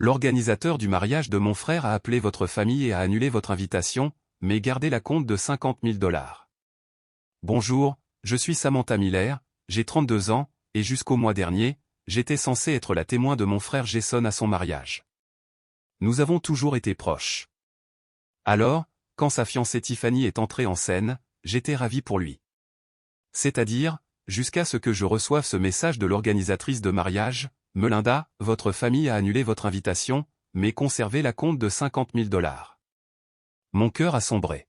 L'organisateur du mariage de mon frère a appelé votre famille et a annulé votre invitation, mais gardé la compte de 50 000 $. Bonjour, je suis Samantha Miller, j'ai 32 ans, et jusqu'au mois dernier, j'étais censé être la témoin de mon frère Jason à son mariage. Nous avons toujours été proches. Alors, quand sa fiancée Tiffany est entrée en scène, j'étais ravi pour lui. C'est-à-dire, jusqu'à ce que je reçoive ce message de l'organisatrice de mariage, Melinda, votre famille a annulé votre invitation, mais conservé la compte de 50 000 $. Mon cœur a sombré.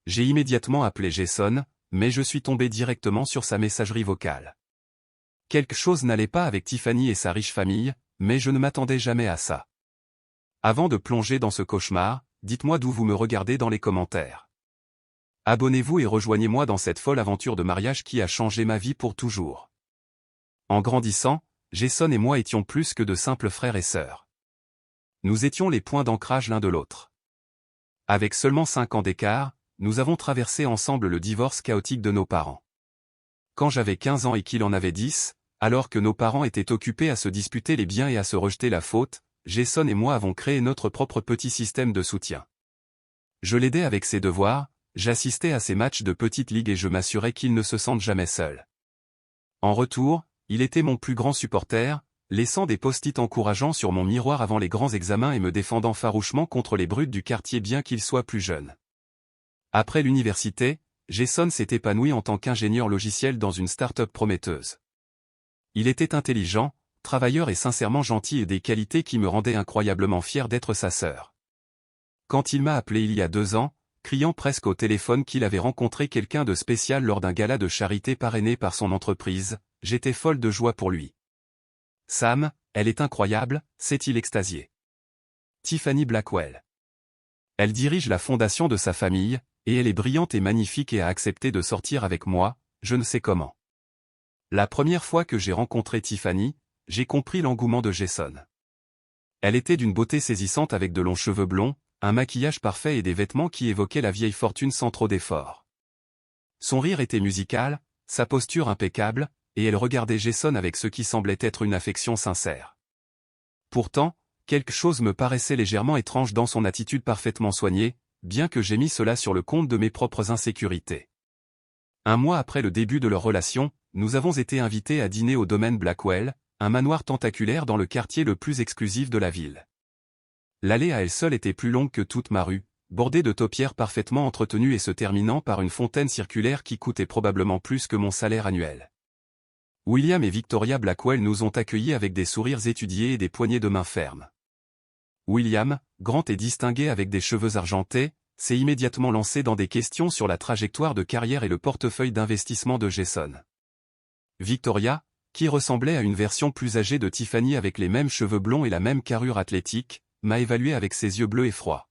J'ai immédiatement appelé Jason, mais je suis tombé directement sur sa messagerie vocale. Quelque chose n'allait pas avec Tiffany et sa riche famille, mais je ne m'attendais jamais à ça. Avant de plonger dans ce cauchemar, dites-moi d'où vous me regardez dans les commentaires. Abonnez-vous et rejoignez-moi dans cette folle aventure de mariage qui a changé ma vie pour toujours. En grandissant, Jason et moi étions plus que de simples frères et sœurs. Nous étions les points d'ancrage l'un de l'autre. Avec seulement 5 ans d'écart, nous avons traversé ensemble le divorce chaotique de nos parents. Quand j'avais 15 ans et qu'il en avait 10, alors que nos parents étaient occupés à se disputer les biens et à se rejeter la faute, Jason et moi avons créé notre propre petit système de soutien. Je l'aidais avec ses devoirs, j'assistais à ses matchs de petite ligue et je m'assurais qu'il ne se sente jamais seul. En retour, il était mon plus grand supporter, laissant des post-it encourageants sur mon miroir avant les grands examens et me défendant farouchement contre les brutes du quartier bien qu'il soit plus jeune. Après l'université, Jason s'est épanoui en tant qu'ingénieur logiciel dans une start-up prometteuse. Il était intelligent, travailleur et sincèrement gentil et des qualités qui me rendaient incroyablement fier d'être sa sœur. Quand il m'a appelé il y a 2 ans, criant presque au téléphone qu'il avait rencontré quelqu'un de spécial lors d'un gala de charité parrainé par son entreprise, j'étais folle de joie pour lui. Sam, elle est incroyable, s'est-il extasié. Tiffany Blackwell. Elle dirige la fondation de sa famille, et elle est brillante et magnifique et a accepté de sortir avec moi, je ne sais comment. La première fois que j'ai rencontré Tiffany, j'ai compris l'engouement de Jason. Elle était d'une beauté saisissante avec de longs cheveux blonds, un maquillage parfait et des vêtements qui évoquaient la vieille fortune sans trop d'efforts. Son rire était musical, sa posture impeccable, et elle regardait Jason avec ce qui semblait être une affection sincère. Pourtant, quelque chose me paraissait légèrement étrange dans son attitude parfaitement soignée, bien que j'aie mis cela sur le compte de mes propres insécurités. Un mois après le début de leur relation, nous avons été invités à dîner au domaine Blackwell, un manoir tentaculaire dans le quartier le plus exclusif de la ville. L'allée à elle seule était plus longue que toute ma rue, bordée de taupières parfaitement entretenues et se terminant par une fontaine circulaire qui coûtait probablement plus que mon salaire annuel. William et Victoria Blackwell nous ont accueillis avec des sourires étudiés et des poignées de main fermes. William, grand et distingué avec des cheveux argentés, s'est immédiatement lancé dans des questions sur la trajectoire de carrière et le portefeuille d'investissement de Jason. Victoria, qui ressemblait à une version plus âgée de Tiffany avec les mêmes cheveux blonds et la même carrure athlétique, m'a évalué avec ses yeux bleus et froids.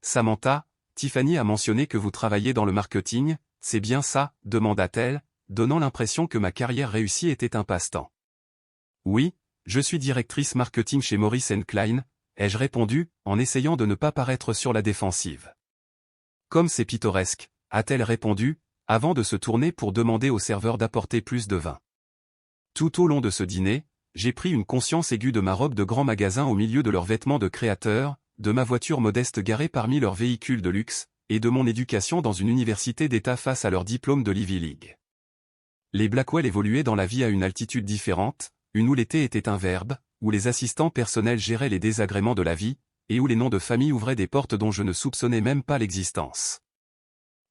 Samantha, Tiffany a mentionné que vous travaillez dans le marketing, c'est bien ça, demanda-t-elle, donnant l'impression que ma carrière réussie était un passe-temps. Oui, je suis directrice marketing chez Morris & Klein, ai-je répondu, en essayant de ne pas paraître sur la défensive. Comme c'est pittoresque, a-t-elle répondu, avant de se tourner pour demander au serveur d'apporter plus de vin. Tout au long de ce dîner, j'ai pris une conscience aiguë de ma robe de grand magasin au milieu de leurs vêtements de créateur, de ma voiture modeste garée parmi leurs véhicules de luxe, et de mon éducation dans une université d'État face à leur diplôme de l'Ivy League. Les Blackwell évoluaient dans la vie à une altitude différente, une où l'été était un verbe, où les assistants personnels géraient les désagréments de la vie, et où les noms de famille ouvraient des portes dont je ne soupçonnais même pas l'existence.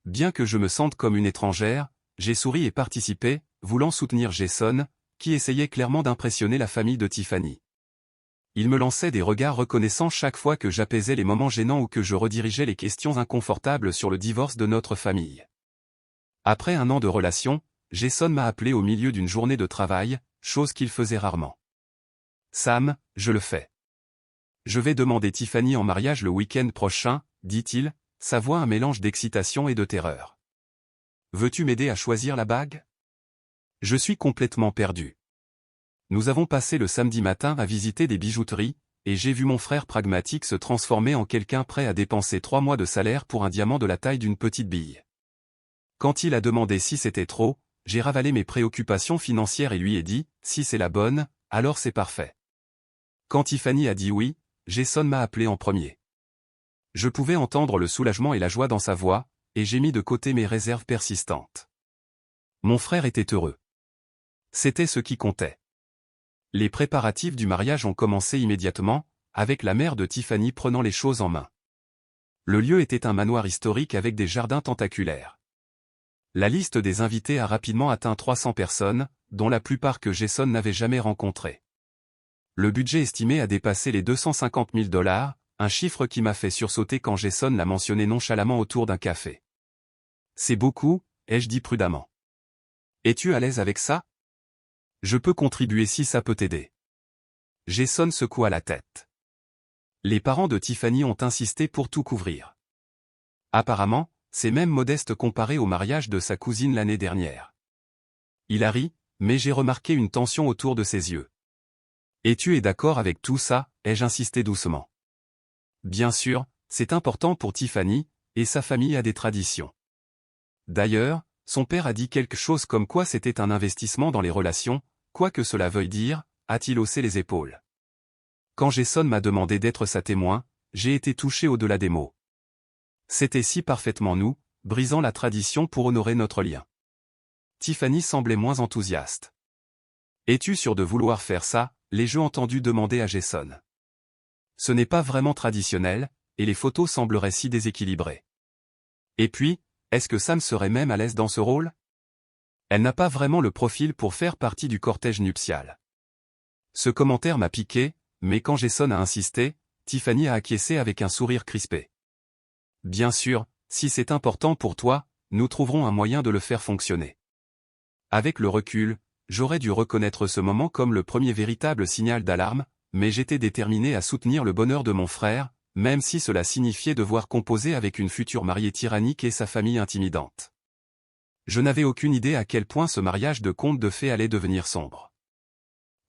Bien que je me sente comme une étrangère, j'ai souri et participé, voulant soutenir Jason, qui essayait clairement d'impressionner la famille de Tiffany. Il me lançait des regards reconnaissants chaque fois que j'apaisais les moments gênants ou que je redirigeais les questions inconfortables sur le divorce de notre famille. Après 1 an de relation, Jason m'a appelé au milieu d'une journée de travail, chose qu'il faisait rarement. Sam, je le fais. Je vais demander Tiffany en mariage le week-end prochain, dit-il, sa voix un mélange d'excitation et de terreur. Veux-tu m'aider à choisir la bague? Je suis complètement perdu. Nous avons passé le samedi matin à visiter des bijouteries, et j'ai vu mon frère pragmatique se transformer en quelqu'un prêt à dépenser 3 mois de salaire pour un diamant de la taille d'une petite bille. Quand il a demandé si c'était trop, j'ai ravalé mes préoccupations financières et lui ai dit, si c'est la bonne, alors c'est parfait. Quand Tiffany a dit oui, Jason m'a appelé en premier. Je pouvais entendre le soulagement et la joie dans sa voix, et j'ai mis de côté mes réserves persistantes. Mon frère était heureux. C'était ce qui comptait. Les préparatifs du mariage ont commencé immédiatement, avec la mère de Tiffany prenant les choses en main. Le lieu était un manoir historique avec des jardins tentaculaires. La liste des invités a rapidement atteint 300 personnes, dont la plupart que Jason n'avait jamais rencontrées. Le budget estimé a dépassé les 250 000 $, un chiffre qui m'a fait sursauter quand Jason l'a mentionné nonchalamment autour d'un café. C'est beaucoup, ai-je dit prudemment. Es-tu à l'aise avec ça? Je peux contribuer si ça peut t'aider. Jason secoua la tête. Les parents de Tiffany ont insisté pour tout couvrir. Apparemment, c'est même modeste comparé au mariage de sa cousine l'année dernière. Il a ri, mais j'ai remarqué une tension autour de ses yeux. Et tu es d'accord avec tout ça, ai-je insisté doucement. Bien sûr, c'est important pour Tiffany, et sa famille a des traditions. D'ailleurs, son père a dit quelque chose comme quoi c'était un investissement dans les relations, quoi que cela veuille dire, a-t-il haussé les épaules. Quand Jason m'a demandé d'être sa témoin, j'ai été touché au-delà des mots. C'était si parfaitement nous, brisant la tradition pour honorer notre lien. Tiffany semblait moins enthousiaste. Es-tu sûr de vouloir faire ça, l'ai-je entendu demander à Jason. Ce n'est pas vraiment traditionnel, et les photos sembleraient si déséquilibrées. Et puis, est-ce que Sam serait même à l'aise dans ce rôle? Elle n'a pas vraiment le profil pour faire partie du cortège nuptial. Ce commentaire m'a piqué, mais quand Jason a insisté, Tiffany a acquiescé avec un sourire crispé. Bien sûr, si c'est important pour toi, nous trouverons un moyen de le faire fonctionner. Avec le recul, j'aurais dû reconnaître ce moment comme le premier véritable signal d'alarme, mais j'étais déterminé à soutenir le bonheur de mon frère, même si cela signifiait devoir composer avec une future mariée tyrannique et sa famille intimidante. Je n'avais aucune idée à quel point ce mariage de conte de fées allait devenir sombre.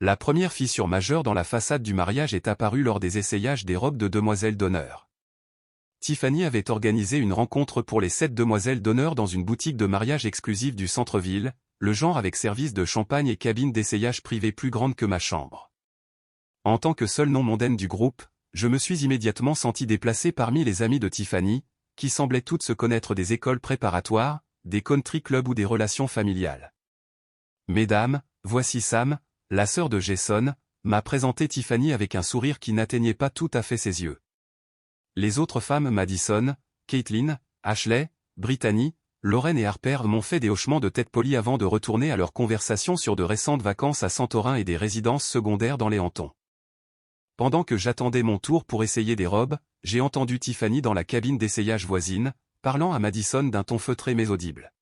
La première fissure majeure dans la façade du mariage est apparue lors des essayages des robes de demoiselles d'honneur. Tiffany avait organisé une rencontre pour les 7 demoiselles d'honneur dans une boutique de mariage exclusive du centre-ville, le genre avec service de champagne et cabine d'essayage privée plus grande que ma chambre. En tant que seule non mondaine du groupe, je me suis immédiatement senti déplacé parmi les amis de Tiffany, qui semblaient toutes se connaître des écoles préparatoires, des country clubs ou des relations familiales. Mesdames, voici Sam, la sœur de Jason, m'a présenté Tiffany avec un sourire qui n'atteignait pas tout à fait ses yeux. Les autres femmes Madison, Caitlin, Ashley, Brittany, Lauren et Harper m'ont fait des hochements de tête polis avant de retourner à leur conversation sur de récentes vacances à Santorin et des résidences secondaires dans les Hamptons. Pendant que j'attendais mon tour pour essayer des robes, j'ai entendu Tiffany dans la cabine d'essayage voisine, parlant à Madison d'un ton feutré mais audible.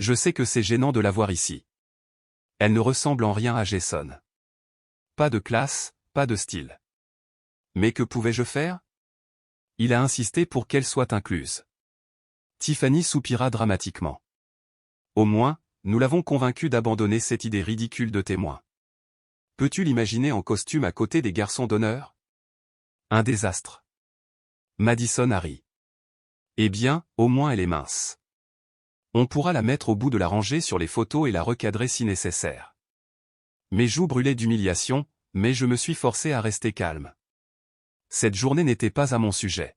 Je sais que c'est gênant de la voir ici. Elle ne ressemble en rien à Jason. Pas de classe, pas de style. Mais que pouvais-je faire? Il a insisté pour qu'elle soit incluse. Tiffany soupira dramatiquement. Au moins, nous l'avons convaincu d'abandonner cette idée ridicule de témoin. Peux-tu l'imaginer en costume à côté des garçons d'honneur? Un désastre. Madison a ri. Eh bien, au moins elle est mince. On pourra la mettre au bout de la rangée sur les photos et la recadrer si nécessaire. Mes joues brûlaient d'humiliation, mais je me suis forcé à rester calme. Cette journée n'était pas à mon sujet.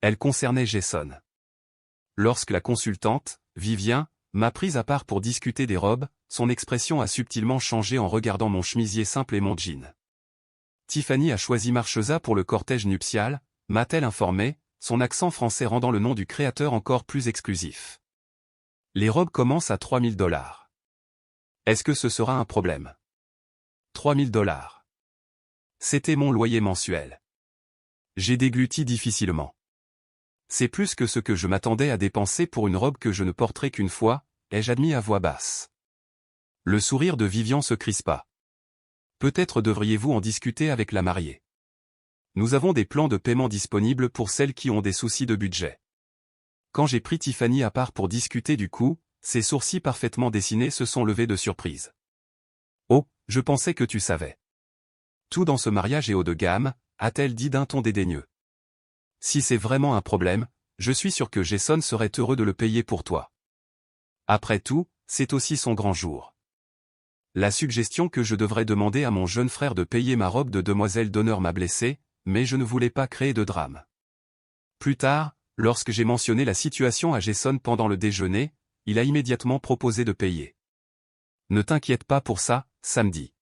Elle concernait Jason. Lorsque la consultante, Vivien, m'a prise à part pour discuter des robes, son expression a subtilement changé en regardant mon chemisier simple et mon jean. Tiffany a choisi Marchesa pour le cortège nuptial, m'a-t-elle informé, son accent français rendant le nom du créateur encore plus exclusif. Les robes commencent à 3 000 $. Est-ce que ce sera un problème? 3 000 $. C'était mon loyer mensuel. J'ai dégluti difficilement. C'est plus que ce que je m'attendais à dépenser pour une robe que je ne porterai qu'une fois, ai-je admis à voix basse. Le sourire de Vivian se crispa. Peut-être devriez-vous en discuter avec la mariée. Nous avons des plans de paiement disponibles pour celles qui ont des soucis de budget. Quand j'ai pris Tiffany à part pour discuter du coût, ses sourcils parfaitement dessinés se sont levés de surprise. Oh, je pensais que tu savais. Tout dans ce mariage est haut de gamme, a-t-elle dit d'un ton dédaigneux. Si c'est vraiment un problème, je suis sûr que Jason serait heureux de le payer pour toi. Après tout, c'est aussi son grand jour. La suggestion que je devrais demander à mon jeune frère de payer ma robe de demoiselle d'honneur m'a blessé, mais je ne voulais pas créer de drame. Plus tard, lorsque j'ai mentionné la situation à Jason pendant le déjeuner, il a immédiatement proposé de payer. Ne t'inquiète pas pour ça, samedi.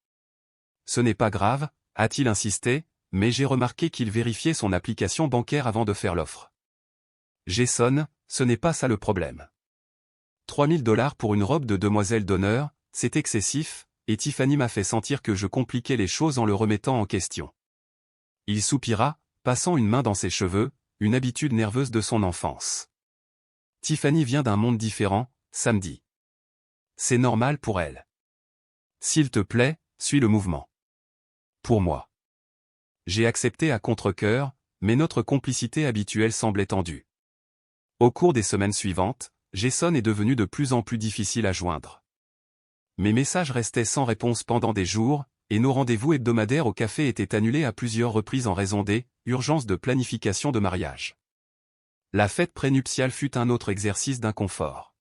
Ce n'est pas grave, a-t-il insisté, mais j'ai remarqué qu'il vérifiait son application bancaire avant de faire l'offre. Jason, ce n'est pas ça le problème. 3 000 $ pour une robe de demoiselle d'honneur, c'est excessif, et Tiffany m'a fait sentir que je compliquais les choses en le remettant en question. Il soupira, passant une main dans ses cheveux, une habitude nerveuse de son enfance. Tiffany vient d'un monde différent, samedi. C'est normal pour elle. S'il te plaît, suis le mouvement. Pour moi. J'ai accepté à contre-cœur, mais notre complicité habituelle semblait tendue. Au cours des semaines suivantes, Jason est devenu de plus en plus difficile à joindre. Mes messages restaient sans réponse pendant des jours, et nos rendez-vous hebdomadaires au café étaient annulés à plusieurs reprises en raison des urgences de planification de mariage. La fête prénuptiale fut un autre exercice d'inconfort.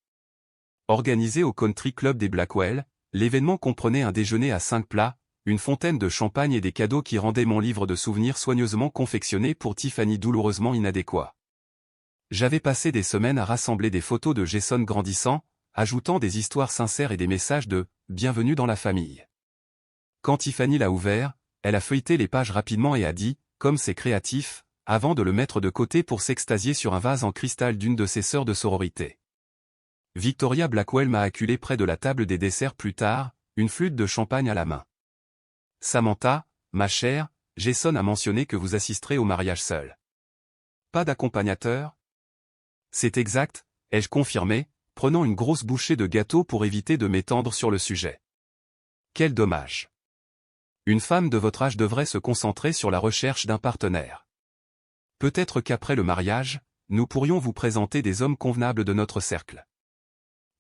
Organisé au Country Club des Blackwell, l'événement comprenait un déjeuner à 5 plats, une fontaine de champagne et des cadeaux qui rendaient mon livre de souvenirs soigneusement confectionné pour Tiffany douloureusement inadéquat. J'avais passé des semaines à rassembler des photos de Jason grandissant, ajoutant des histoires sincères et des messages de « bienvenue dans la famille ». Quand Tiffany l'a ouvert, elle a feuilleté les pages rapidement et a dit, comme c'est créatif, avant de le mettre de côté pour s'extasier sur un vase en cristal d'une de ses sœurs de sororité. Victoria Blackwell m'a acculé près de la table des desserts plus tard, une flûte de champagne à la main. Samantha, ma chère, Jason a mentionné que vous assisterez au mariage seul. Pas d'accompagnateur? C'est exact, ai-je confirmé, prenant une grosse bouchée de gâteau pour éviter de m'étendre sur le sujet. Quel dommage. Une femme de votre âge devrait se concentrer sur la recherche d'un partenaire. Peut-être qu'après le mariage, nous pourrions vous présenter des hommes convenables de notre cercle.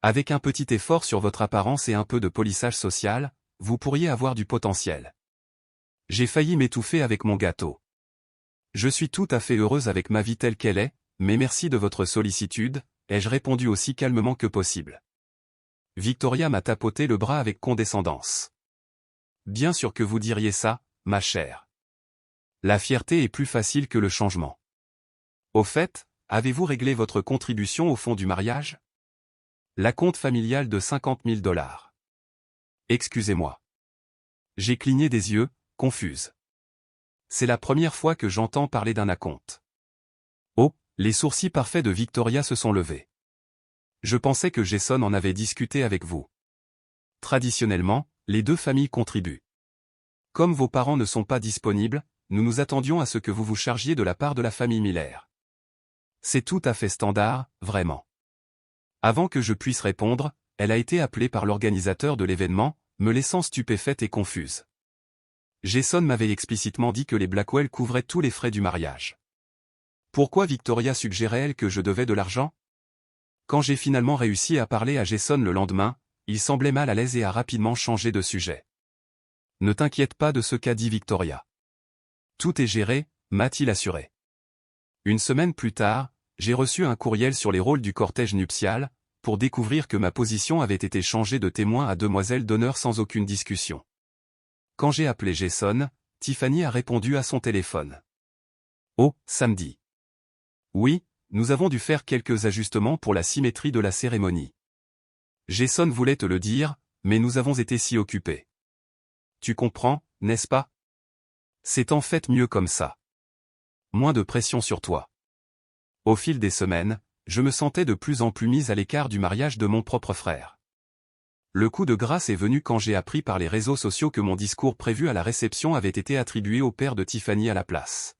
Avec un petit effort sur votre apparence et un peu de polissage social, vous pourriez avoir du potentiel. J'ai failli m'étouffer avec mon gâteau. Je suis tout à fait heureuse avec ma vie telle qu'elle est, mais merci de votre sollicitude, ai-je répondu aussi calmement que possible. Victoria m'a tapoté le bras avec condescendance. Bien sûr que vous diriez ça, ma chère. La fierté est plus facile que le changement. Au fait, avez-vous réglé votre contribution au fonds du mariage? L'acompte familial de 50 000 $. Excusez-moi. J'ai cligné des yeux, confuse. C'est la première fois que j'entends parler d'un acompte. Oh, les sourcils parfaits de Victoria se sont levés. Je pensais que Jason en avait discuté avec vous. Traditionnellement, les deux familles contribuent. Comme vos parents ne sont pas disponibles, nous nous attendions à ce que vous vous chargiez de la part de la famille Miller. C'est tout à fait standard, vraiment. Avant que je puisse répondre, elle a été appelée par l'organisateur de l'événement, me laissant stupéfaite et confuse. Jason m'avait explicitement dit que les Blackwell couvraient tous les frais du mariage. Pourquoi Victoria suggérait-elle que je devais de l'argent? Quand j'ai finalement réussi à parler à Jason le lendemain, il semblait mal à l'aise et a rapidement changé de sujet. Ne t'inquiète pas de ce qu'a dit Victoria. Tout est géré, m'a-t-il assuré. Une semaine plus tard, j'ai reçu un courriel sur les rôles du cortège nuptial, pour découvrir que ma position avait été changée de témoin à demoiselle d'honneur sans aucune discussion. Quand j'ai appelé Jason, Tiffany a répondu à son téléphone. Oh, samedi. Oui, nous avons dû faire quelques ajustements pour la symétrie de la cérémonie. Jason voulait te le dire, mais nous avons été si occupés. Tu comprends, n'est-ce pas? C'est en fait mieux comme ça. Moins de pression sur toi. Au fil des semaines, je me sentais de plus en plus mise à l'écart du mariage de mon propre frère. Le coup de grâce est venu quand j'ai appris par les réseaux sociaux que mon discours prévu à la réception avait été attribué au père de Tiffany à la place.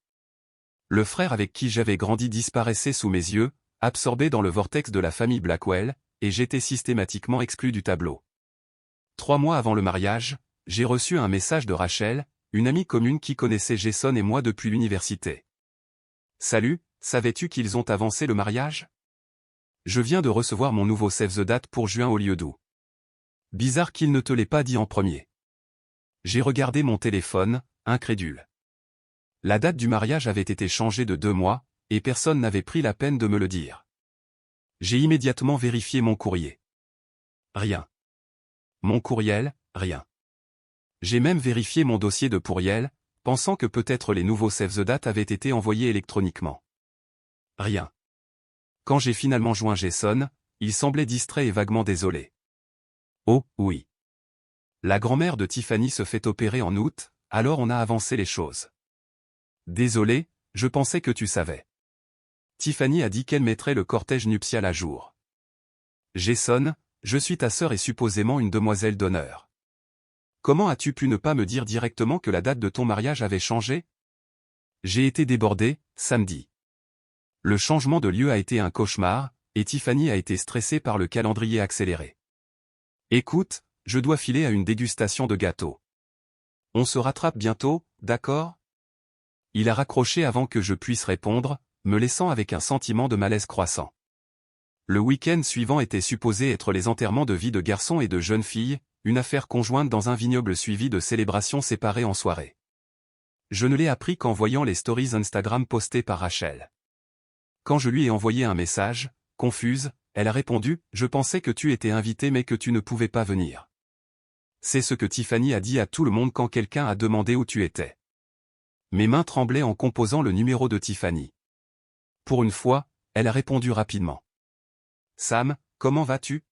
Le frère avec qui j'avais grandi disparaissait sous mes yeux, absorbé dans le vortex de la famille Blackwell, et j'étais systématiquement exclu du tableau. 3 mois avant le mariage, j'ai reçu un message de Rachel, une amie commune qui connaissait Jason et moi depuis l'université. Salut, savais-tu qu'ils ont avancé le mariage? Je viens de recevoir mon nouveau save the date pour juin au lieu d'août. Bizarre qu'il ne te l'ait pas dit en premier. J'ai regardé mon téléphone, incrédule. La date du mariage avait été changée de 2 mois, et personne n'avait pris la peine de me le dire. J'ai immédiatement vérifié mon courrier. Rien. Mon courriel, Rien. J'ai même vérifié mon dossier de pourriel, pensant que peut-être les nouveaux Save the Date avaient été envoyés électroniquement. Rien. Quand j'ai finalement joint Jason, il semblait distrait et vaguement désolé. Oh, oui. La grand-mère de Tiffany se fait opérer en août, alors on a avancé les choses. Désolé, je pensais que tu savais. Tiffany a dit qu'elle mettrait le cortège nuptial à jour. Jason, je suis ta sœur et supposément une demoiselle d'honneur. Comment as-tu pu ne pas me dire directement que la date de ton mariage avait changé? J'ai été débordé, samedi. Le changement de lieu a été un cauchemar, et Tiffany a été stressée par le calendrier accéléré. Écoute, je dois filer à une dégustation de gâteau. On se rattrape bientôt, d'accord? Il a raccroché avant que je puisse répondre, me laissant avec un sentiment de malaise croissant. Le week-end suivant était supposé être les enterrements de vie de garçons et de jeunes filles, une affaire conjointe dans un vignoble suivie de célébrations séparées en soirée. Je ne l'ai appris qu'en voyant les stories Instagram postées par Rachel. Quand je lui ai envoyé un message, confuse, elle a répondu « Je pensais que tu étais invité mais que tu ne pouvais pas venir ». C'est ce que Tiffany a dit à tout le monde quand quelqu'un a demandé où tu étais. Mes mains tremblaient en composant le numéro de Tiffany. Pour une fois, elle a répondu rapidement. « Sam, comment vas-tu »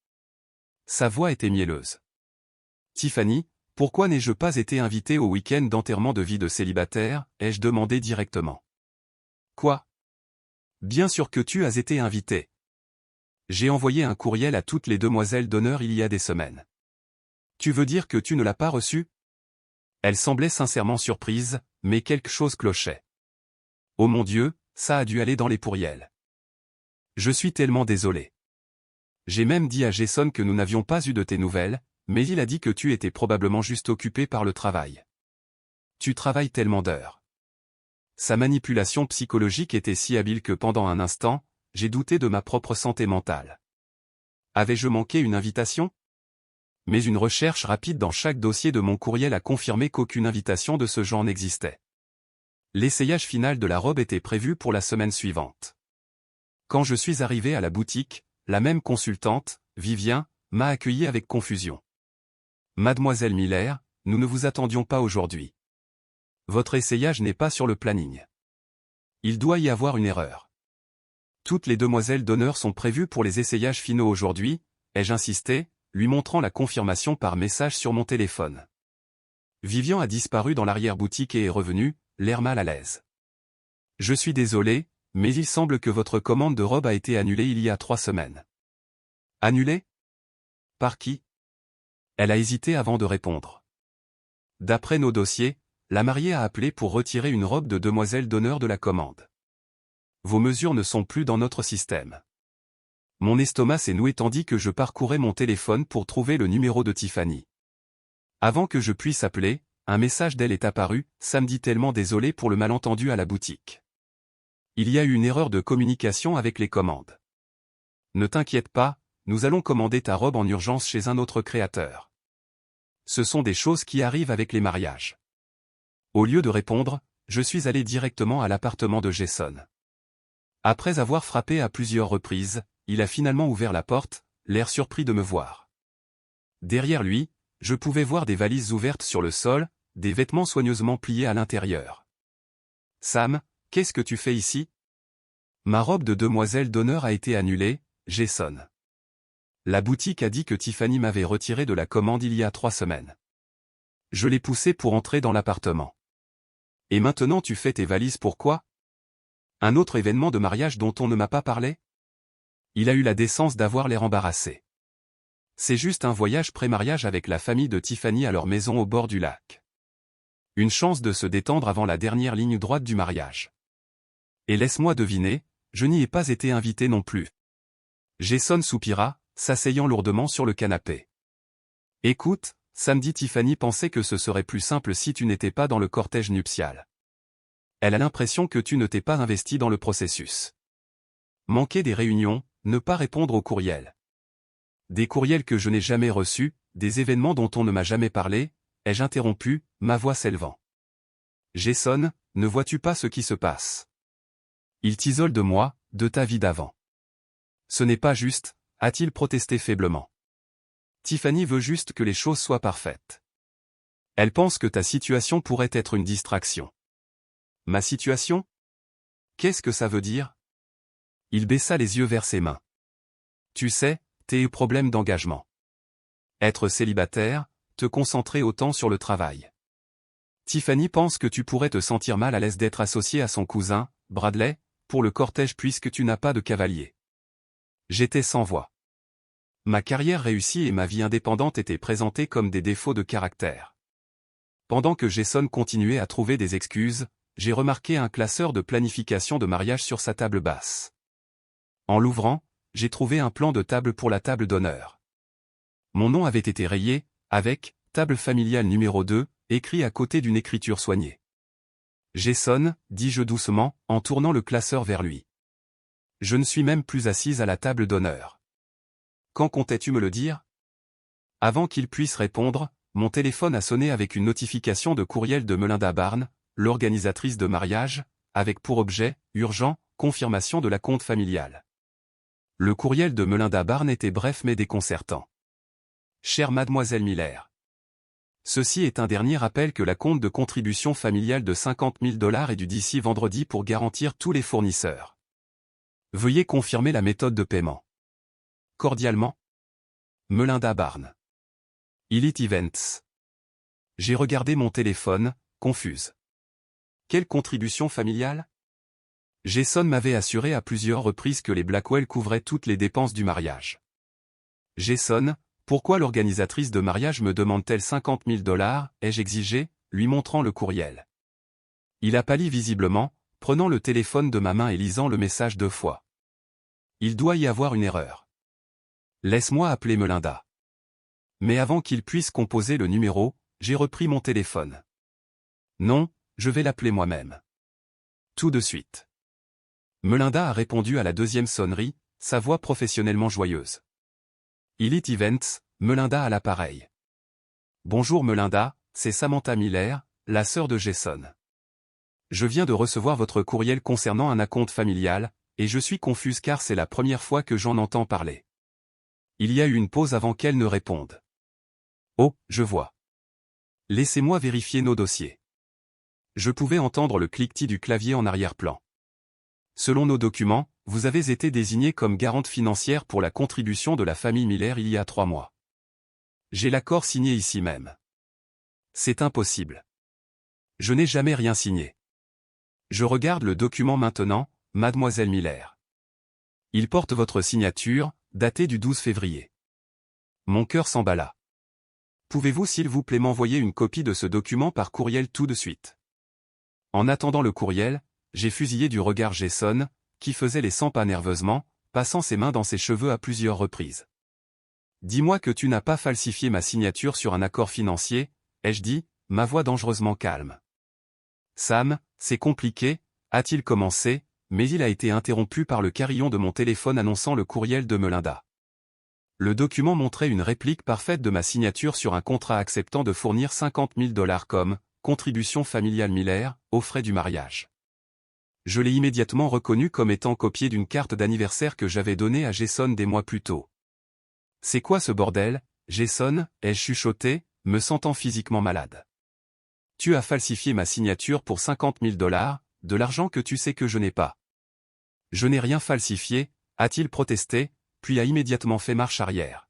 Sa voix était mielleuse. « Tiffany, pourquoi n'ai-je pas été invité au week-end d'enterrement de vie de célibataire » ai-je demandé directement. « Quoi ? Bien sûr que tu as été invité. J'ai envoyé un courriel à toutes les demoiselles d'honneur il y a des semaines. Tu veux dire que tu ne l'as pas reçu » Elle semblait sincèrement surprise, mais quelque chose clochait. « Oh mon Dieu, ça a dû aller dans les pourriels. Je suis tellement désolé. J'ai même dit à Jason que nous n'avions pas eu de tes nouvelles, mais il a dit que tu étais probablement juste occupé par le travail. Tu travailles tellement d'heures. » Sa manipulation psychologique était si habile que pendant un instant, j'ai douté de ma propre santé mentale. Avais-je manqué une invitation ? Mais une recherche rapide dans chaque dossier de mon courriel a confirmé qu'aucune invitation de ce genre n'existait. L'essayage final de la robe était prévu pour la semaine suivante. Quand je suis arrivé à la boutique, la même consultante, Vivien, m'a accueilli avec confusion. « Mademoiselle Miller, nous ne vous attendions pas aujourd'hui. Votre essayage n'est pas sur le planning. Il doit y avoir une erreur. Toutes les demoiselles d'honneur sont prévues pour les essayages finaux aujourd'hui, ai-je insisté, lui montrant la confirmation par message sur mon téléphone. Vivian a disparu dans l'arrière-boutique et est revenu, l'air mal à l'aise. « Je suis désolé, mais il semble que votre commande de robe a été annulée il y a 3 semaines. » Annulée ? Par qui ? Elle a hésité avant de répondre. D'après nos dossiers, la mariée a appelé pour retirer une robe de demoiselle d'honneur de la commande. Vos mesures ne sont plus dans notre système. Mon estomac s'est noué tandis que je parcourais mon téléphone pour trouver le numéro de Tiffany. Avant que je puisse appeler, un message d'elle est apparu, samedi tellement désolé pour le malentendu à la boutique. Il y a eu une erreur de communication avec les commandes. Ne t'inquiète pas, nous allons commander ta robe en urgence chez un autre créateur. Ce sont des choses qui arrivent avec les mariages. Au lieu de répondre, je suis allé directement à l'appartement de Jason. Après avoir frappé à plusieurs reprises, il a finalement ouvert la porte, l'air surpris de me voir. Derrière lui, je pouvais voir des valises ouvertes sur le sol, des vêtements soigneusement pliés à l'intérieur. « Sam, qu'est-ce que tu fais ici ?» Ma robe de demoiselle d'honneur a été annulée, Jason. La boutique a dit que Tiffany m'avait retiré de la commande il y a 3 semaines. Je l'ai poussé pour entrer dans l'appartement. Et maintenant tu fais tes valises pourquoi ? Un autre événement de mariage dont on ne m'a pas parlé ? Il a eu la décence d'avoir l'air embarrassé. C'est juste un voyage pré-mariage avec la famille de Tiffany à leur maison au bord du lac. Une chance de se détendre avant la dernière ligne droite du mariage. Et laisse-moi deviner, je n'y ai pas été invité non plus. Jason soupira, s'asseyant lourdement sur le canapé. Écoute, samedi Tiffany pensait que ce serait plus simple si tu n'étais pas dans le cortège nuptial. Elle a l'impression que tu ne t'es pas investi dans le processus. Manquer des réunions, ne pas répondre aux courriels. Des courriels que je n'ai jamais reçus, des événements dont on ne m'a jamais parlé, ai-je interrompu, ma voix s'élevant. Jason, ne vois-tu pas ce qui se passe ? Il t'isole de moi, de ta vie d'avant. Ce n'est pas juste, a-t-il protesté faiblement. Tiffany veut juste que les choses soient parfaites. Elle pense que ta situation pourrait être une distraction. Ma situation? Qu'est-ce que ça veut dire? Il baissa les yeux vers ses mains. Tu sais, tes problèmes d'engagement. Être célibataire, te concentrer autant sur le travail. Tiffany pense que tu pourrais te sentir mal à l'aise d'être associé à son cousin, Bradley, pour le cortège puisque tu n'as pas de cavalier. J'étais sans voix. Ma carrière réussie et ma vie indépendante étaient présentées comme des défauts de caractère. Pendant que Jason continuait à trouver des excuses, j'ai remarqué un classeur de planification de mariage sur sa table basse. En l'ouvrant, j'ai trouvé un plan de table pour la table d'honneur. Mon nom avait été rayé, avec « table familiale numéro 2 », écrit à côté d'une écriture soignée. Jason, dis-je doucement, en tournant le classeur vers lui. Je ne suis même plus assise à la table d'honneur. Quand comptais-tu me le dire? Avant qu'il puisse répondre, mon téléphone a sonné avec une notification de courriel de Melinda Barnes, l'organisatrice de mariage, avec pour objet, urgent, confirmation de la compte familiale. Le courriel de Melinda Barnes était bref mais déconcertant. Chère mademoiselle Miller. Ceci est un dernier rappel que la compte de contribution familiale de 50 000 $ est due d'ici vendredi pour garantir tous les fournisseurs. Veuillez confirmer la méthode de paiement. Cordialement. Melinda Barnes. Elite Events. J'ai regardé mon téléphone, confuse. Quelle contribution familiale? Jason m'avait assuré à plusieurs reprises que les Blackwell couvraient toutes les dépenses du mariage. Jason, pourquoi l'organisatrice de mariage me demande-t-elle 50 000 $, ai-je exigé, lui montrant le courriel. Il a pâli visiblement, prenant le téléphone de ma main et lisant le message 2 fois. Il doit y avoir une erreur. Laisse-moi appeler Melinda. Mais avant qu'il puisse composer le numéro, j'ai repris mon téléphone. Non, je vais l'appeler moi-même. Tout de suite. Melinda a répondu à la deuxième sonnerie, sa voix professionnellement joyeuse. Elite Events, Melinda à l'appareil. Bonjour Melinda, c'est Samantha Miller, la sœur de Jason. Je viens de recevoir votre courriel concernant un acompte familial, et je suis confuse car c'est la première fois que j'en entends parler. Il y a eu une pause avant qu'elle ne réponde. Oh, je vois. Laissez-moi vérifier nos dossiers. Je pouvais entendre le cliquetis du clavier en arrière-plan. Selon nos documents, vous avez été désignée comme garante financière pour la contribution de la famille Miller il y a 3 mois. J'ai l'accord signé ici même. C'est impossible. Je n'ai jamais rien signé. Je regarde le document maintenant, mademoiselle Miller. Il porte votre signature, datée du 12 février. Mon cœur s'emballa. Pouvez-vous s'il vous plaît m'envoyer une copie de ce document par courriel tout de suite? En attendant le courriel, j'ai fusillé du regard Jason, qui faisait les 100 pas nerveusement, passant ses mains dans ses cheveux à plusieurs reprises. Dis-moi que tu n'as pas falsifié ma signature sur un accord financier, ai-je dit, ma voix dangereusement calme. Sam, c'est compliqué, a-t-il commencé, mais il a été interrompu par le carillon de mon téléphone annonçant le courriel de Melinda. Le document montrait une réplique parfaite de ma signature sur un contrat acceptant de fournir 50 000 $ comme contribution familiale Miller, aux frais du mariage. Je l'ai immédiatement reconnu comme étant copié d'une carte d'anniversaire que j'avais donnée à Jason des mois plus tôt. C'est quoi ce bordel, Jason, ai-je chuchoté, me sentant physiquement malade. Tu as falsifié ma signature pour 50 000 $, de l'argent que tu sais que je n'ai pas. Je n'ai rien falsifié, a-t-il protesté, puis a immédiatement fait marche arrière.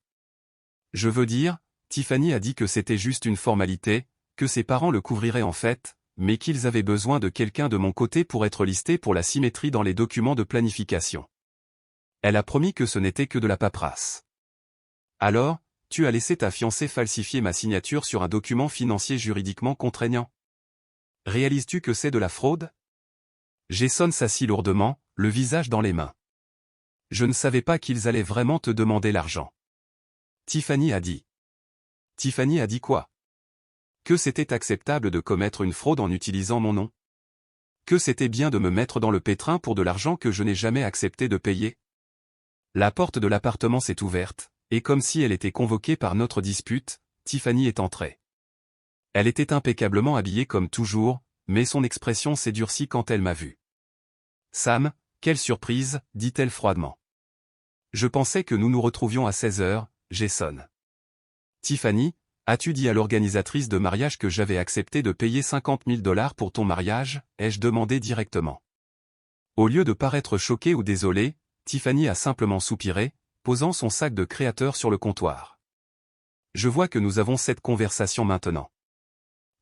Je veux dire, Tiffany a dit que c'était juste une formalité, que ses parents le couvriraient en fait, mais qu'ils avaient besoin de quelqu'un de mon côté pour être listé pour la symétrie dans les documents de planification. Elle a promis que ce n'était que de la paperasse. Alors, tu as laissé ta fiancée falsifier ma signature sur un document financier juridiquement contraignant. Réalises-tu que c'est de la fraude? Jason s'assit lourdement, le visage dans les mains. Je ne savais pas qu'ils allaient vraiment te demander l'argent. Tiffany a dit. Tiffany a dit quoi? Que c'était acceptable de commettre une fraude en utilisant mon nom? Que c'était bien de me mettre dans le pétrin pour de l'argent que je n'ai jamais accepté de payer? La porte de l'appartement s'est ouverte, et comme si elle était convoquée par notre dispute, Tiffany est entrée. Elle était impeccablement habillée comme toujours, mais son expression s'est durcie quand elle m'a vu. Sam, quelle surprise, dit-elle froidement. Je pensais que nous nous retrouvions à 16 h, Jason. Tiffany, as-tu dit à l'organisatrice de mariage que j'avais accepté de payer 50 000 $ pour ton mariage, ai-je demandé directement. Au lieu de paraître choquée ou désolée, Tiffany a simplement soupiré, posant son sac de créateur sur le comptoir. Je vois que nous avons cette conversation maintenant.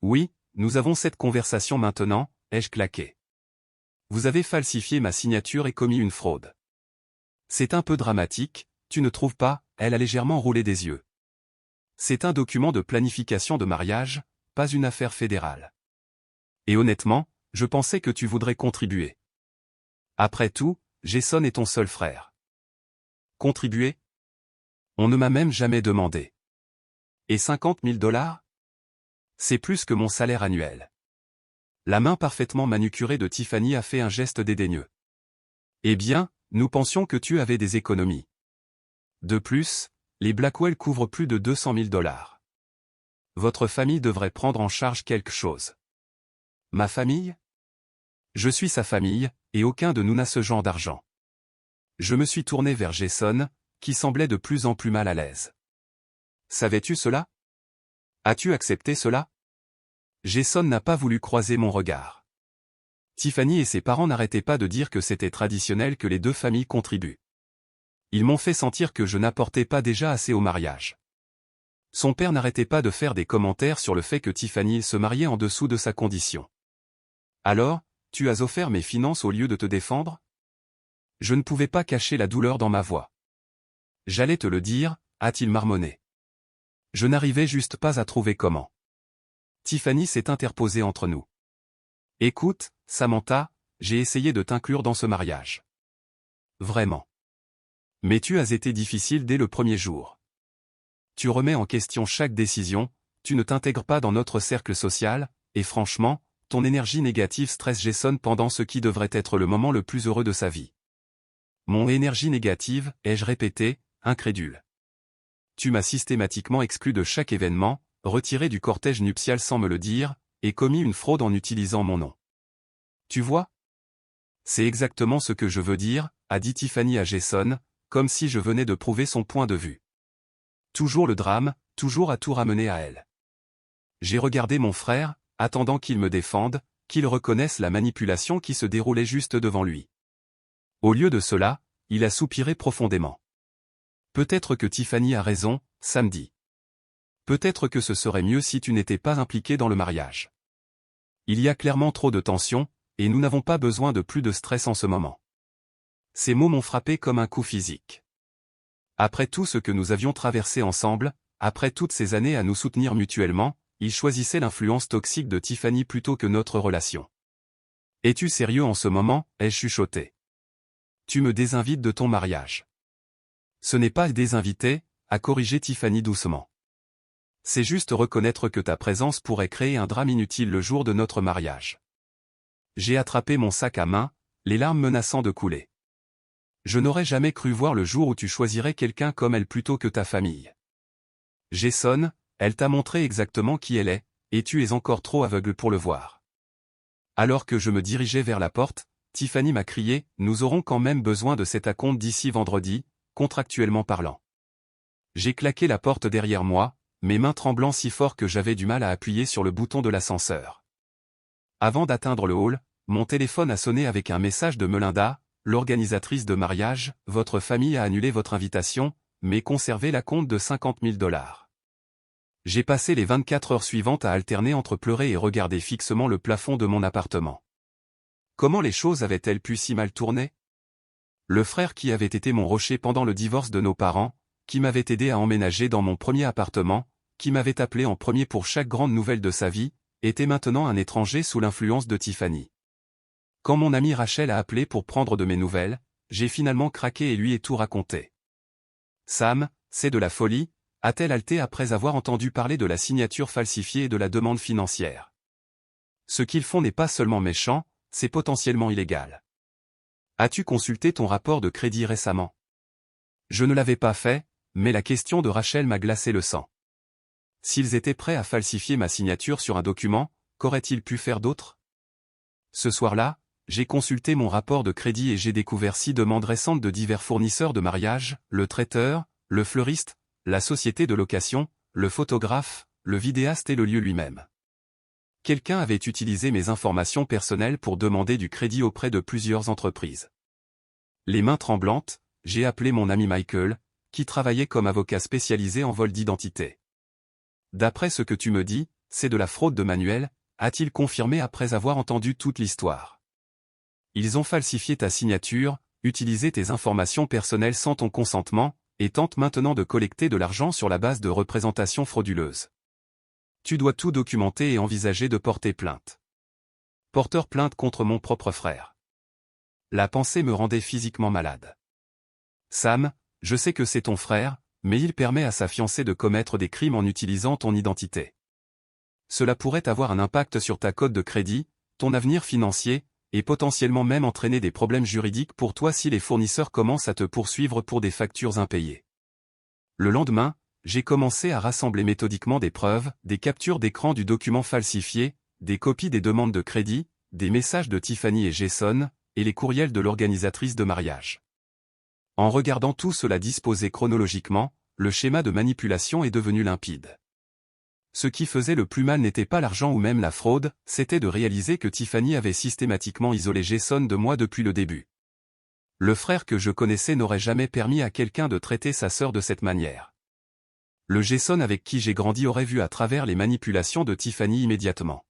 Oui, nous avons cette conversation maintenant, ai-je claqué. Vous avez falsifié ma signature et commis une fraude. C'est un peu dramatique, tu ne trouves pas, elle a légèrement roulé des yeux. C'est un document de planification de mariage, pas une affaire fédérale. Et honnêtement, je pensais que tu voudrais contribuer. Après tout, Jason est ton seul frère. Contribuer? On ne m'a même jamais demandé. Et 50 000 $? C'est plus que mon salaire annuel. La main parfaitement manucurée de Tiffany a fait un geste dédaigneux. Eh bien, nous pensions que tu avais des économies. De plus, les Blackwell couvrent plus de 200 000 $. Votre famille devrait prendre en charge quelque chose. Ma famille? Je suis sa famille, et aucun de nous n'a ce genre d'argent. Je me suis tourné vers Jason, qui semblait de plus en plus mal à l'aise. Savais-tu cela? As-tu accepté cela? Jason n'a pas voulu croiser mon regard. Tiffany et ses parents n'arrêtaient pas de dire que c'était traditionnel que les deux familles contribuent. Ils m'ont fait sentir que je n'apportais pas déjà assez au mariage. Son père n'arrêtait pas de faire des commentaires sur le fait que Tiffany se mariait en dessous de sa condition. Alors, tu as offert mes finances au lieu de te défendre? Je ne pouvais pas cacher la douleur dans ma voix. J'allais te le dire, a-t-il marmonné. Je n'arrivais juste pas à trouver comment. Tiffany s'est interposée entre nous. Écoute, Samantha, j'ai essayé de t'inclure dans ce mariage. Vraiment. Mais tu as été difficile dès le premier jour. Tu remets en question chaque décision, tu ne t'intègres pas dans notre cercle social, et franchement, ton énergie négative stresse Jason pendant ce qui devrait être le moment le plus heureux de sa vie. Mon énergie négative, ai-je répété, incrédule. Tu m'as systématiquement exclu de chaque événement, retiré du cortège nuptial sans me le dire, et commis une fraude en utilisant mon nom. Tu vois? C'est exactement ce que je veux dire, a dit Tiffany à Jason, comme si je venais de prouver son point de vue. Toujours le drame, toujours à tout ramener à elle. J'ai regardé mon frère, attendant qu'il me défende, qu'il reconnaisse la manipulation qui se déroulait juste devant lui. Au lieu de cela, il a soupiré profondément. Peut-être que Tiffany a raison, samedi. Peut-être que ce serait mieux si tu n'étais pas impliqué dans le mariage. Il y a clairement trop de tension, et nous n'avons pas besoin de plus de stress en ce moment. Ces mots m'ont frappé comme un coup physique. Après tout ce que nous avions traversé ensemble, après toutes ces années à nous soutenir mutuellement, il choisissait l'influence toxique de Tiffany plutôt que notre relation. Es-tu sérieux en ce moment, ai-je chuchoté. Tu me désinvites de ton mariage. Ce n'est pas désinviter, a corrigé Tiffany doucement. C'est juste reconnaître que ta présence pourrait créer un drame inutile le jour de notre mariage. J'ai attrapé mon sac à main, les larmes menaçant de couler. Je n'aurais jamais cru voir le jour où tu choisirais quelqu'un comme elle plutôt que ta famille. Jason, elle t'a montré exactement qui elle est, et tu es encore trop aveugle pour le voir. Alors que je me dirigeais vers la porte, Tiffany m'a crié, nous aurons quand même besoin de cet acompte d'ici vendredi, contractuellement parlant. J'ai claqué la porte derrière moi, mes mains tremblant si fort que j'avais du mal à appuyer sur le bouton de l'ascenseur. Avant d'atteindre le hall, mon téléphone a sonné avec un message de Melinda, l'organisatrice de mariage, votre famille a annulé votre invitation, mais conservé l'acompte de 50 000 $. J'ai passé les 24 heures suivantes à alterner entre pleurer et regarder fixement le plafond de mon appartement. Comment les choses avaient-elles pu si mal tourner? Le frère qui avait été mon rocher pendant le divorce de nos parents, qui m'avait aidé à emménager dans mon premier appartement, qui m'avait appelé en premier pour chaque grande nouvelle de sa vie, était maintenant un étranger sous l'influence de Tiffany. Quand mon amie Rachel a appelé pour prendre de mes nouvelles, j'ai finalement craqué et lui ai tout raconté. Sam, c'est de la folie, a-t-elle halté après avoir entendu parler de la signature falsifiée et de la demande financière. Ce qu'ils font n'est pas seulement méchant, c'est potentiellement illégal. As-tu consulté ton rapport de crédit récemment? Je ne l'avais pas fait, mais la question de Rachel m'a glacé le sang. S'ils étaient prêts à falsifier ma signature sur un document, qu'auraient-ils pu faire d'autre? Ce soir-là, j'ai consulté mon rapport de crédit et j'ai découvert 6 demandes récentes de divers fournisseurs de mariage, le traiteur, le fleuriste, la société de location, le photographe, le vidéaste et le lieu lui-même. Quelqu'un avait utilisé mes informations personnelles pour demander du crédit auprès de plusieurs entreprises. Les mains tremblantes, j'ai appelé mon ami Michael, qui travaillait comme avocat spécialisé en vol d'identité. D'après ce que tu me dis, c'est de la fraude de manuel, a-t-il confirmé après avoir entendu toute l'histoire. Ils ont falsifié ta signature, utilisé tes informations personnelles sans ton consentement, et tentent maintenant de collecter de l'argent sur la base de représentations frauduleuses. Tu dois tout documenter et envisager de porter plainte. Porteur plainte contre mon propre frère. La pensée me rendait physiquement malade. Sam, je sais que c'est ton frère, mais il permet à sa fiancée de commettre des crimes en utilisant ton identité. Cela pourrait avoir un impact sur ta cote de crédit, ton avenir financier, et potentiellement même entraîner des problèmes juridiques pour toi si les fournisseurs commencent à te poursuivre pour des factures impayées. Le lendemain, j'ai commencé à rassembler méthodiquement des preuves, des captures d'écran du document falsifié, des copies des demandes de crédit, des messages de Tiffany et Jason, et les courriels de l'organisatrice de mariage. En regardant tout cela disposé chronologiquement, le schéma de manipulation est devenu limpide. Ce qui faisait le plus mal n'était pas l'argent ou même la fraude, c'était de réaliser que Tiffany avait systématiquement isolé Jason de moi depuis le début. Le frère que je connaissais n'aurait jamais permis à quelqu'un de traiter sa sœur de cette manière. Le Jason avec qui j'ai grandi aurait vu à travers les manipulations de Tiffany immédiatement.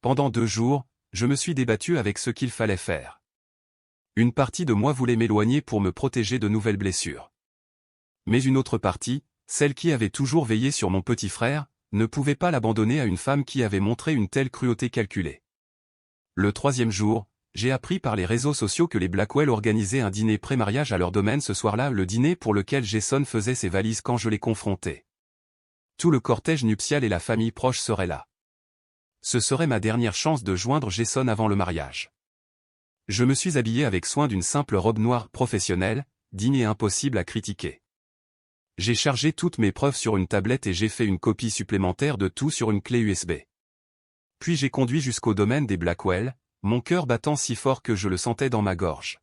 Pendant 2 jours, je me suis débattu avec ce qu'il fallait faire. Une partie de moi voulait m'éloigner pour me protéger de nouvelles blessures. Mais une autre partie, celle qui avait toujours veillé sur mon petit frère, ne pouvait pas l'abandonner à une femme qui avait montré une telle cruauté calculée. Le 3e jour, j'ai appris par les réseaux sociaux que les Blackwell organisaient un dîner pré-mariage à leur domaine ce soir-là, le dîner pour lequel Jason faisait ses valises quand je l'ai confronté. Tout le cortège nuptial et la famille proche seraient là. Ce serait ma dernière chance de joindre Jason avant le mariage. Je me suis habillé avec soin d'une simple robe noire professionnelle, digne et impossible à critiquer. J'ai chargé toutes mes preuves sur une tablette et j'ai fait une copie supplémentaire de tout sur une clé USB. Puis j'ai conduit jusqu'au domaine des Blackwell, mon cœur battant si fort que je le sentais dans ma gorge.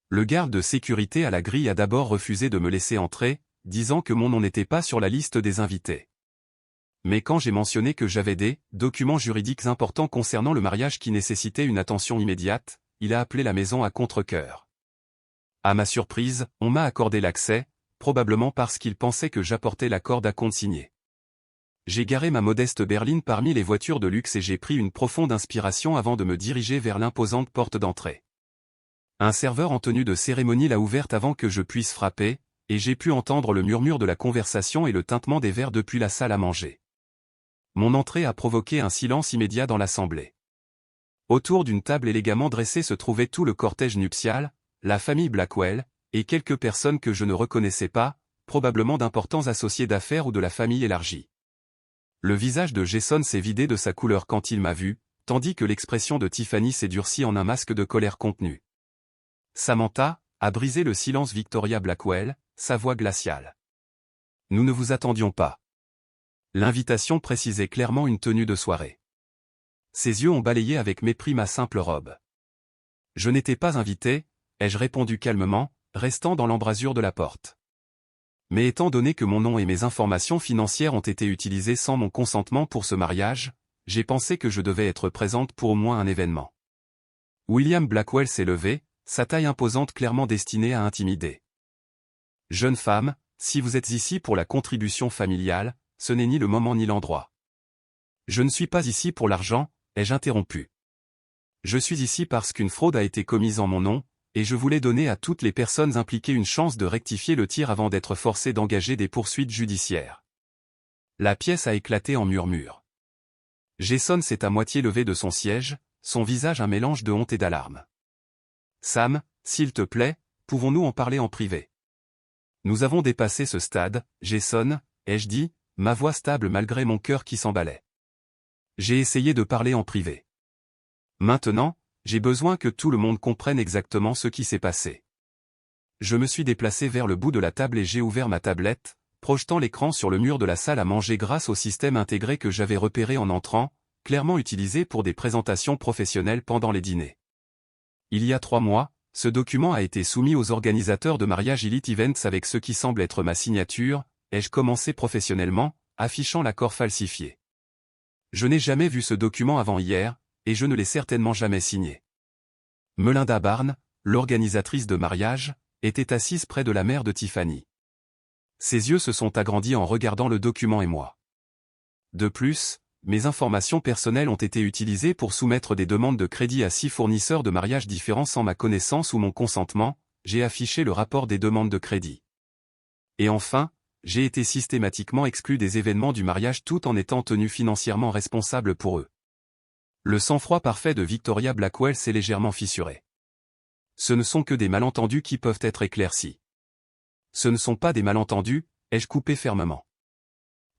Le garde de sécurité à la grille a d'abord refusé de me laisser entrer, disant que mon nom n'était pas sur la liste des invités. Mais quand j'ai mentionné que j'avais des documents juridiques importants concernant le mariage qui nécessitaient une attention immédiate, il a appelé la maison à contre-cœur. À ma surprise, on m'a accordé l'accès, probablement parce qu'il pensait que j'apportais la corde à consigner. J'ai garé ma modeste berline parmi les voitures de luxe et j'ai pris une profonde inspiration avant de me diriger vers l'imposante porte d'entrée. Un serveur en tenue de cérémonie l'a ouverte avant que je puisse frapper, et j'ai pu entendre le murmure de la conversation et le tintement des verres depuis la salle à manger. Mon entrée a provoqué un silence immédiat dans l'assemblée. Autour d'une table élégamment dressée se trouvait tout le cortège nuptial, la famille Blackwell, et quelques personnes que je ne reconnaissais pas, probablement d'importants associés d'affaires ou de la famille élargie. Le visage de Jason s'est vidé de sa couleur quand il m'a vu, tandis que l'expression de Tiffany s'est durcie en un masque de colère contenue. Samantha a brisé le silence. Victoria Blackwell, sa voix glaciale. Nous ne vous attendions pas. L'invitation précisait clairement une tenue de soirée. Ses yeux ont balayé avec mépris ma simple robe. Je n'étais pas invité, ai-je répondu calmement, restant dans l'embrasure de la porte. Mais étant donné que mon nom et mes informations financières ont été utilisées sans mon consentement pour ce mariage, j'ai pensé que je devais être présente pour au moins un événement. William Blackwell s'est levé, sa taille imposante clairement destinée à intimider. Jeune femme, si vous êtes ici pour la contribution familiale, ce n'est ni le moment ni l'endroit. Je ne suis pas ici pour l'argent, ai-je interrompu. Je suis ici parce qu'une fraude a été commise en mon nom, et je voulais donner à toutes les personnes impliquées une chance de rectifier le tir avant d'être forcé d'engager des poursuites judiciaires. La pièce a éclaté en murmures. Jason s'est à moitié levé de son siège, son visage un mélange de honte et d'alarme. Sam, s'il te plaît, pouvons-nous en parler en privé? Nous avons dépassé ce stade, Jason, ai-je dit, ma voix stable malgré mon cœur qui s'emballait. J'ai essayé de parler en privé. Maintenant, j'ai besoin que tout le monde comprenne exactement ce qui s'est passé. Je me suis déplacé vers le bout de la table et j'ai ouvert ma tablette, projetant l'écran sur le mur de la salle à manger grâce au système intégré que j'avais repéré en entrant, clairement utilisé pour des présentations professionnelles pendant les dîners. Il y a 3 mois, ce document a été soumis aux organisateurs de mariage Elite Events avec ce qui semble être ma signature, ai-je commencé professionnellement, affichant l'accord falsifié. Je n'ai jamais vu ce document avant hier, et je ne l'ai certainement jamais signé. Melinda Barnes, l'organisatrice de mariage, était assise près de la mère de Tiffany. Ses yeux se sont agrandis en regardant le document et moi. De plus, mes informations personnelles ont été utilisées pour soumettre des demandes de crédit à 6 fournisseurs de mariage différents sans ma connaissance ou mon consentement, j'ai affiché le rapport des demandes de crédit. Et enfin, j'ai été systématiquement exclu des événements du mariage tout en étant tenu financièrement responsable pour eux. Le sang-froid parfait de Victoria Blackwell s'est légèrement fissuré. Ce ne sont que des malentendus qui peuvent être éclaircis. Ce ne sont pas des malentendus, ai-je coupé fermement.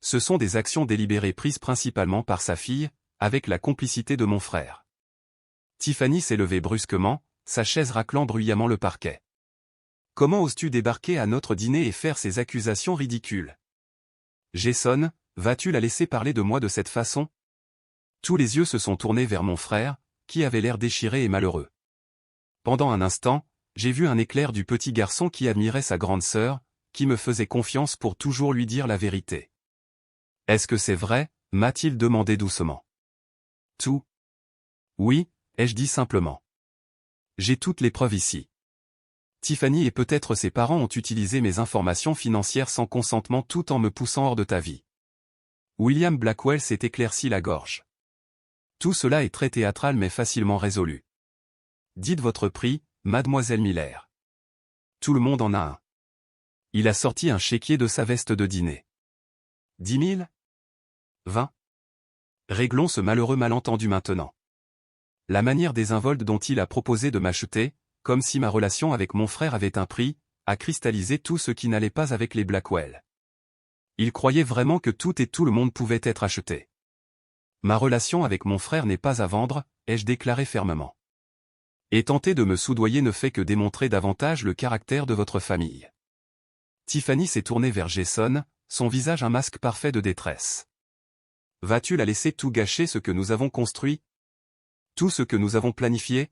Ce sont des actions délibérées prises principalement par sa fille, avec la complicité de mon frère. Tiffany s'est levée brusquement, sa chaise raclant bruyamment le parquet. Comment oses-tu débarquer à notre dîner et faire ces accusations ridicules? Jason, vas-tu la laisser parler de moi de cette façon? Tous les yeux se sont tournés vers mon frère, qui avait l'air déchiré et malheureux. Pendant un instant, j'ai vu un éclair du petit garçon qui admirait sa grande sœur, qui me faisait confiance pour toujours lui dire la vérité. Est-ce que c'est vrai? M'a-t-il demandé doucement. Tout. Oui, ai-je dit simplement. J'ai toutes les preuves ici. Tiffany et peut-être ses parents ont utilisé mes informations financières sans consentement tout en me poussant hors de ta vie. William Blackwell s'est éclairci la gorge. Tout cela est très théâtral mais facilement résolu. Dites votre prix, mademoiselle Miller. Tout le monde en a un. Il a sorti un chéquier de sa veste de dîner. 10 000? 20. Réglons ce malheureux malentendu maintenant. La manière désinvolte dont il a proposé de m'acheter, comme si ma relation avec mon frère avait un prix, a cristallisé tout ce qui n'allait pas avec les Blackwell. Il croyait vraiment que tout et tout le monde pouvait être acheté. Ma relation avec mon frère n'est pas à vendre, ai-je déclaré fermement. Et tenter de me soudoyer ne fait que démontrer davantage le caractère de votre famille. Tiffany s'est tournée vers Jason, son visage un masque parfait de détresse. Vas-tu la laisser tout gâcher ce que nous avons construit? Tout ce que nous avons planifié?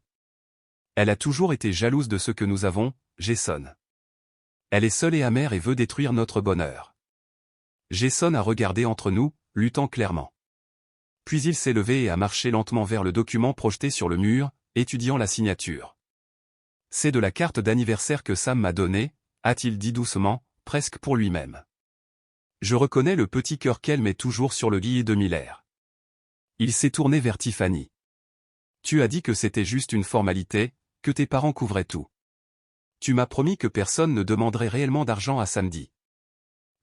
Elle a toujours été jalouse de ce que nous avons, Jason. Elle est seule et amère et veut détruire notre bonheur. Jason a regardé entre nous, luttant clairement. Puis il s'est levé et a marché lentement vers le document projeté sur le mur, étudiant la signature. C'est de la carte d'anniversaire que Sam m'a donnée, a-t-il dit doucement, presque pour lui-même. Je reconnais le petit cœur qu'elle met toujours sur le billet de Miller. Il s'est tourné vers Tiffany. Tu as dit que c'était juste une formalité, que tes parents couvraient tout. Tu m'as promis que personne ne demanderait réellement d'argent à samedi.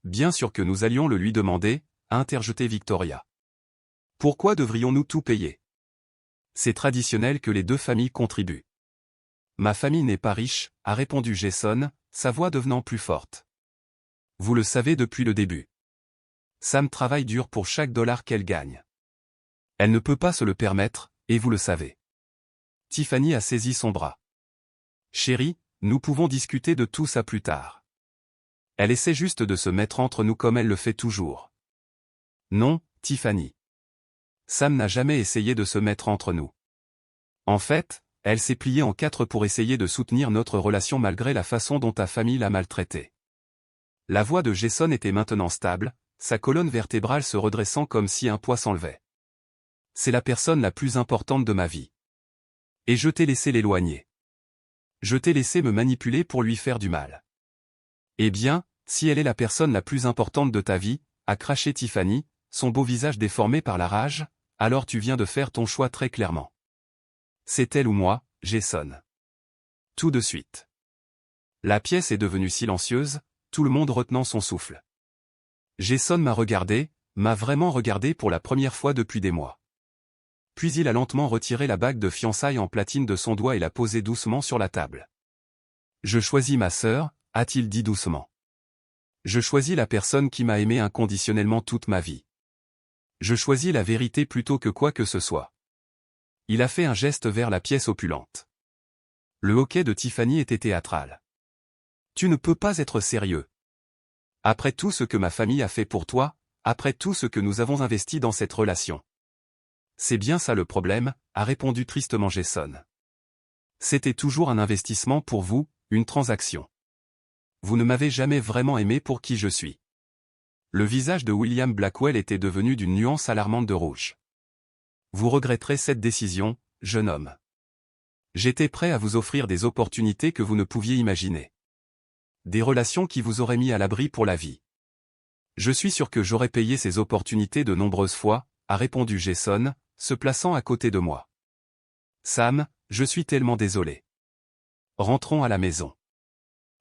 Bien sûr que nous allions le lui demander, a interjeté Victoria. Pourquoi devrions-nous tout payer? C'est traditionnel que les deux familles contribuent. Ma famille n'est pas riche, a répondu Jason, sa voix devenant plus forte. Vous le savez depuis le début. Sam travaille dur pour chaque dollar qu'elle gagne. Elle ne peut pas se le permettre, et vous le savez. Tiffany a saisi son bras. Chérie, nous pouvons discuter de tout ça plus tard. Elle essaie juste de se mettre entre nous comme elle le fait toujours. Non, Tiffany. Sam n'a jamais essayé de se mettre entre nous. En fait, elle s'est pliée en 4 pour essayer de soutenir notre relation malgré la façon dont ta famille l'a maltraitée. La voix de Jason était maintenant stable, sa colonne vertébrale se redressant comme si un poids s'enlevait. C'est la personne la plus importante de ma vie. Et je t'ai laissé l'éloigner. Je t'ai laissé me manipuler pour lui faire du mal. Eh bien, si elle est la personne la plus importante de ta vie, a craché Tiffany, son beau visage déformé par la rage, alors tu viens de faire ton choix très clairement. C'est elle ou moi, Jason. Tout de suite. La pièce est devenue silencieuse, tout le monde retenant son souffle. Jason m'a vraiment regardé pour la première fois depuis des mois. Puis il a lentement retiré la bague de fiançailles en platine de son doigt et l'a posée doucement sur la table. Je choisis ma sœur, a-t-il dit doucement. Je choisis la personne qui m'a aimé inconditionnellement toute ma vie. Je choisis la vérité plutôt que quoi que ce soit. Il a fait un geste vers la pièce opulente. Le hoquet de Tiffany était théâtral. Tu ne peux pas être sérieux. Après tout ce que ma famille a fait pour toi, après tout ce que nous avons investi dans cette relation. C'est bien ça le problème, a répondu tristement Jason. C'était toujours un investissement pour vous, une transaction. Vous ne m'avez jamais vraiment aimé pour qui je suis. Le visage de William Blackwell était devenu d'une nuance alarmante de rouge. Vous regretterez cette décision, jeune homme. J'étais prêt à vous offrir des opportunités que vous ne pouviez imaginer. Des relations qui vous auraient mis à l'abri pour la vie. Je suis sûr que j'aurais payé ces opportunités de nombreuses fois, a répondu Jason, se plaçant à côté de moi. Sam, je suis tellement désolé. Rentrons à la maison.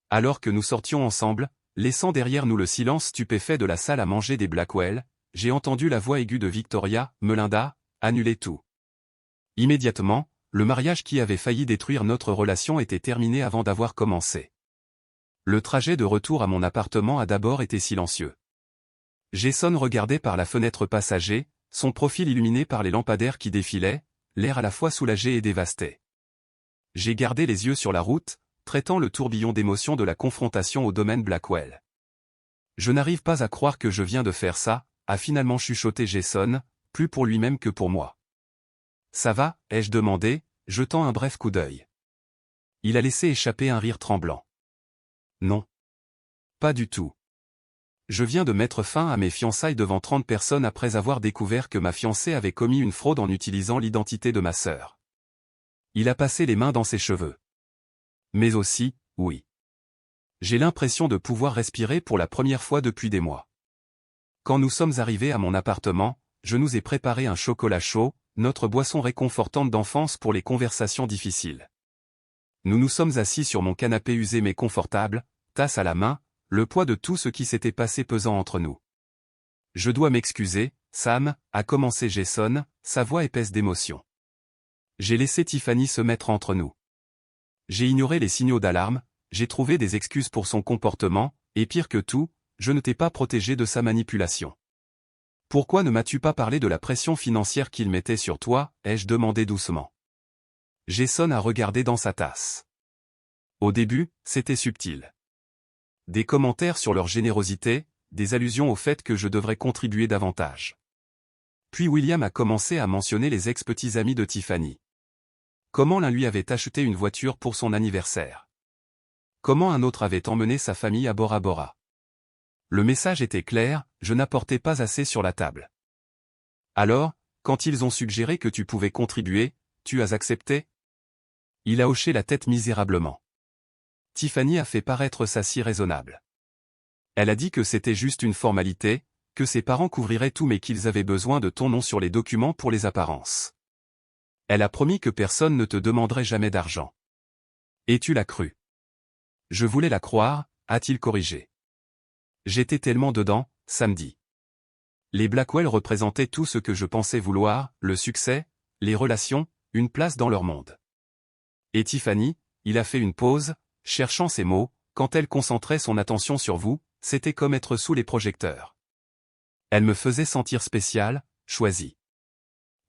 Alors que nous sortions ensemble, laissant derrière nous le silence stupéfait de la salle à manger des Blackwell, j'ai entendu la voix aiguë de Victoria, Melinda, annuler tout. Immédiatement, le mariage qui avait failli détruire notre relation était terminé avant d'avoir commencé. Le trajet de retour à mon appartement a d'abord été silencieux. Jason regardait par la fenêtre passager, son profil illuminé par les lampadaires qui défilaient, l'air à la fois soulagé et dévasté. J'ai gardé les yeux sur la route, traitant le tourbillon d'émotions de la confrontation au domaine Blackwell. Je n'arrive pas à croire que je viens de faire ça, a finalement chuchoté Jason, plus pour lui-même que pour moi. Ça va, ai-je demandé, jetant un bref coup d'œil. Il a laissé échapper un rire tremblant. Non. Pas du tout. Je viens de mettre fin à mes fiançailles devant 30 personnes après avoir découvert que ma fiancée avait commis une fraude en utilisant l'identité de ma sœur. Il a passé les mains dans ses cheveux. Mais aussi, oui. J'ai l'impression de pouvoir respirer pour la première fois depuis des mois. Quand nous sommes arrivés à mon appartement, je nous ai préparé un chocolat chaud, notre boisson réconfortante d'enfance pour les conversations difficiles. Nous nous sommes assis sur mon canapé usé mais confortable, tasse à la main, le poids de tout ce qui s'était passé pesant entre nous. Je dois m'excuser, Sam, a commencé Jason, sa voix épaisse d'émotion. J'ai laissé Tiffany se mettre entre nous. J'ai ignoré les signaux d'alarme, j'ai trouvé des excuses pour son comportement, et pire que tout, je ne t'ai pas protégé de sa manipulation. Pourquoi ne m'as-tu pas parlé de la pression financière qu'il mettait sur toi, ai-je demandé doucement. Jason a regardé dans sa tasse. Au début, c'était subtil. Des commentaires sur leur générosité, des allusions au fait que je devrais contribuer davantage. Puis William a commencé à mentionner les ex-petits amis de Tiffany. Comment l'un lui avait acheté une voiture pour son anniversaire. Comment un autre avait emmené sa famille à Bora Bora. Le message était clair, je n'apportais pas assez sur la table. Alors, quand ils ont suggéré que tu pouvais contribuer, tu as accepté? Il a hoché la tête misérablement. Tiffany a fait paraître ça si raisonnable. Elle a dit que c'était juste une formalité, que ses parents couvriraient tout mais qu'ils avaient besoin de ton nom sur les documents pour les apparences. Elle a promis que personne ne te demanderait jamais d'argent. Et tu l'as cru. Je voulais la croire, a-t-il corrigé. J'étais tellement dedans, samedi. Les Blackwell représentaient tout ce que je pensais vouloir, le succès, les relations, une place dans leur monde. Et Tiffany, il a fait une pause, cherchant ses mots, quand elle concentrait son attention sur vous, c'était comme être sous les projecteurs. Elle me faisait sentir spécial, choisi.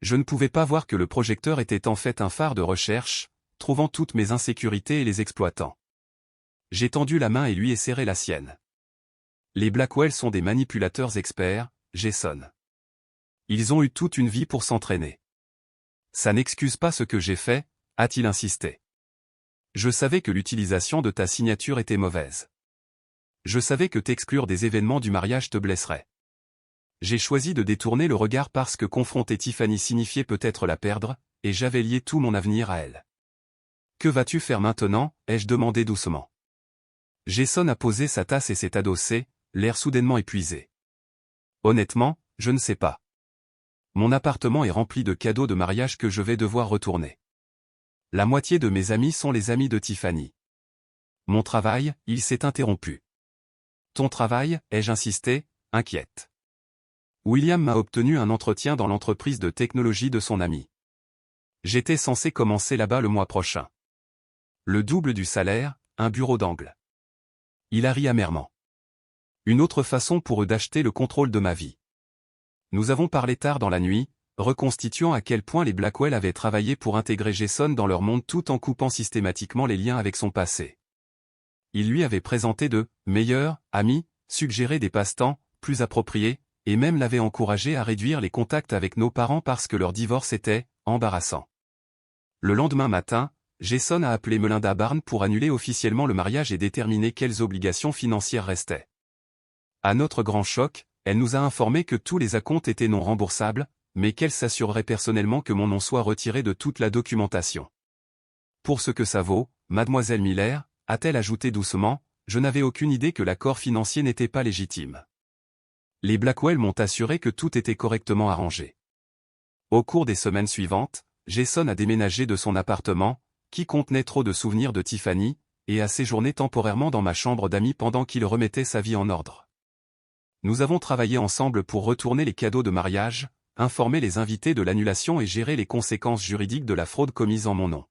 Je ne pouvais pas voir que le projecteur était en fait un phare de recherche, trouvant toutes mes insécurités et les exploitant. J'ai tendu la main et lui ai serré la sienne. Les Blackwell sont des manipulateurs experts, Jason. Ils ont eu toute une vie pour s'entraîner. Ça n'excuse pas ce que j'ai fait, a-t-il insisté. Je savais que l'utilisation de ta signature était mauvaise. Je savais que t'exclure des événements du mariage te blesserait. J'ai choisi de détourner le regard parce que confronter Tiffany signifiait peut-être la perdre, et j'avais lié tout mon avenir à elle. Que vas-tu faire maintenant, ai-je demandé doucement. Jason a posé sa tasse et s'est adossé, l'air soudainement épuisé. Honnêtement, je ne sais pas. Mon appartement est rempli de cadeaux de mariage que je vais devoir retourner. La moitié de mes amis sont les amis de Tiffany. Mon travail, il s'est interrompu. Ton travail, ai-je insisté, inquiète. William m'a obtenu un entretien dans l'entreprise de technologie de son ami. J'étais censé commencer là-bas le mois prochain. Le double du salaire, un bureau d'angle. Il a ri amèrement. Une autre façon pour eux d'acheter le contrôle de ma vie. Nous avons parlé tard dans la nuit, reconstituant à quel point les Blackwell avaient travaillé pour intégrer Jason dans leur monde tout en coupant systématiquement les liens avec son passé. Il lui avait présenté de meilleurs amis, suggéré des passe-temps plus appropriés, et même l'avait encouragé à réduire les contacts avec nos parents parce que leur divorce était embarrassant. Le lendemain matin, Jason a appelé Melinda Barnes pour annuler officiellement le mariage et déterminer quelles obligations financières restaient. À notre grand choc, elle nous a informé que tous les acomptes étaient non remboursables, mais qu'elle s'assurerait personnellement que mon nom soit retiré de toute la documentation. Pour ce que ça vaut, mademoiselle Miller, a-t-elle ajouté doucement, je n'avais aucune idée que l'accord financier n'était pas légitime. Les Blackwell m'ont assuré que tout était correctement arrangé. Au cours des semaines suivantes, Jason a déménagé de son appartement, qui contenait trop de souvenirs de Tiffany, et a séjourné temporairement dans ma chambre d'amis pendant qu'il remettait sa vie en ordre. Nous avons travaillé ensemble pour retourner les cadeaux de mariage, informer les invités de l'annulation et gérer les conséquences juridiques de la fraude commise en mon nom.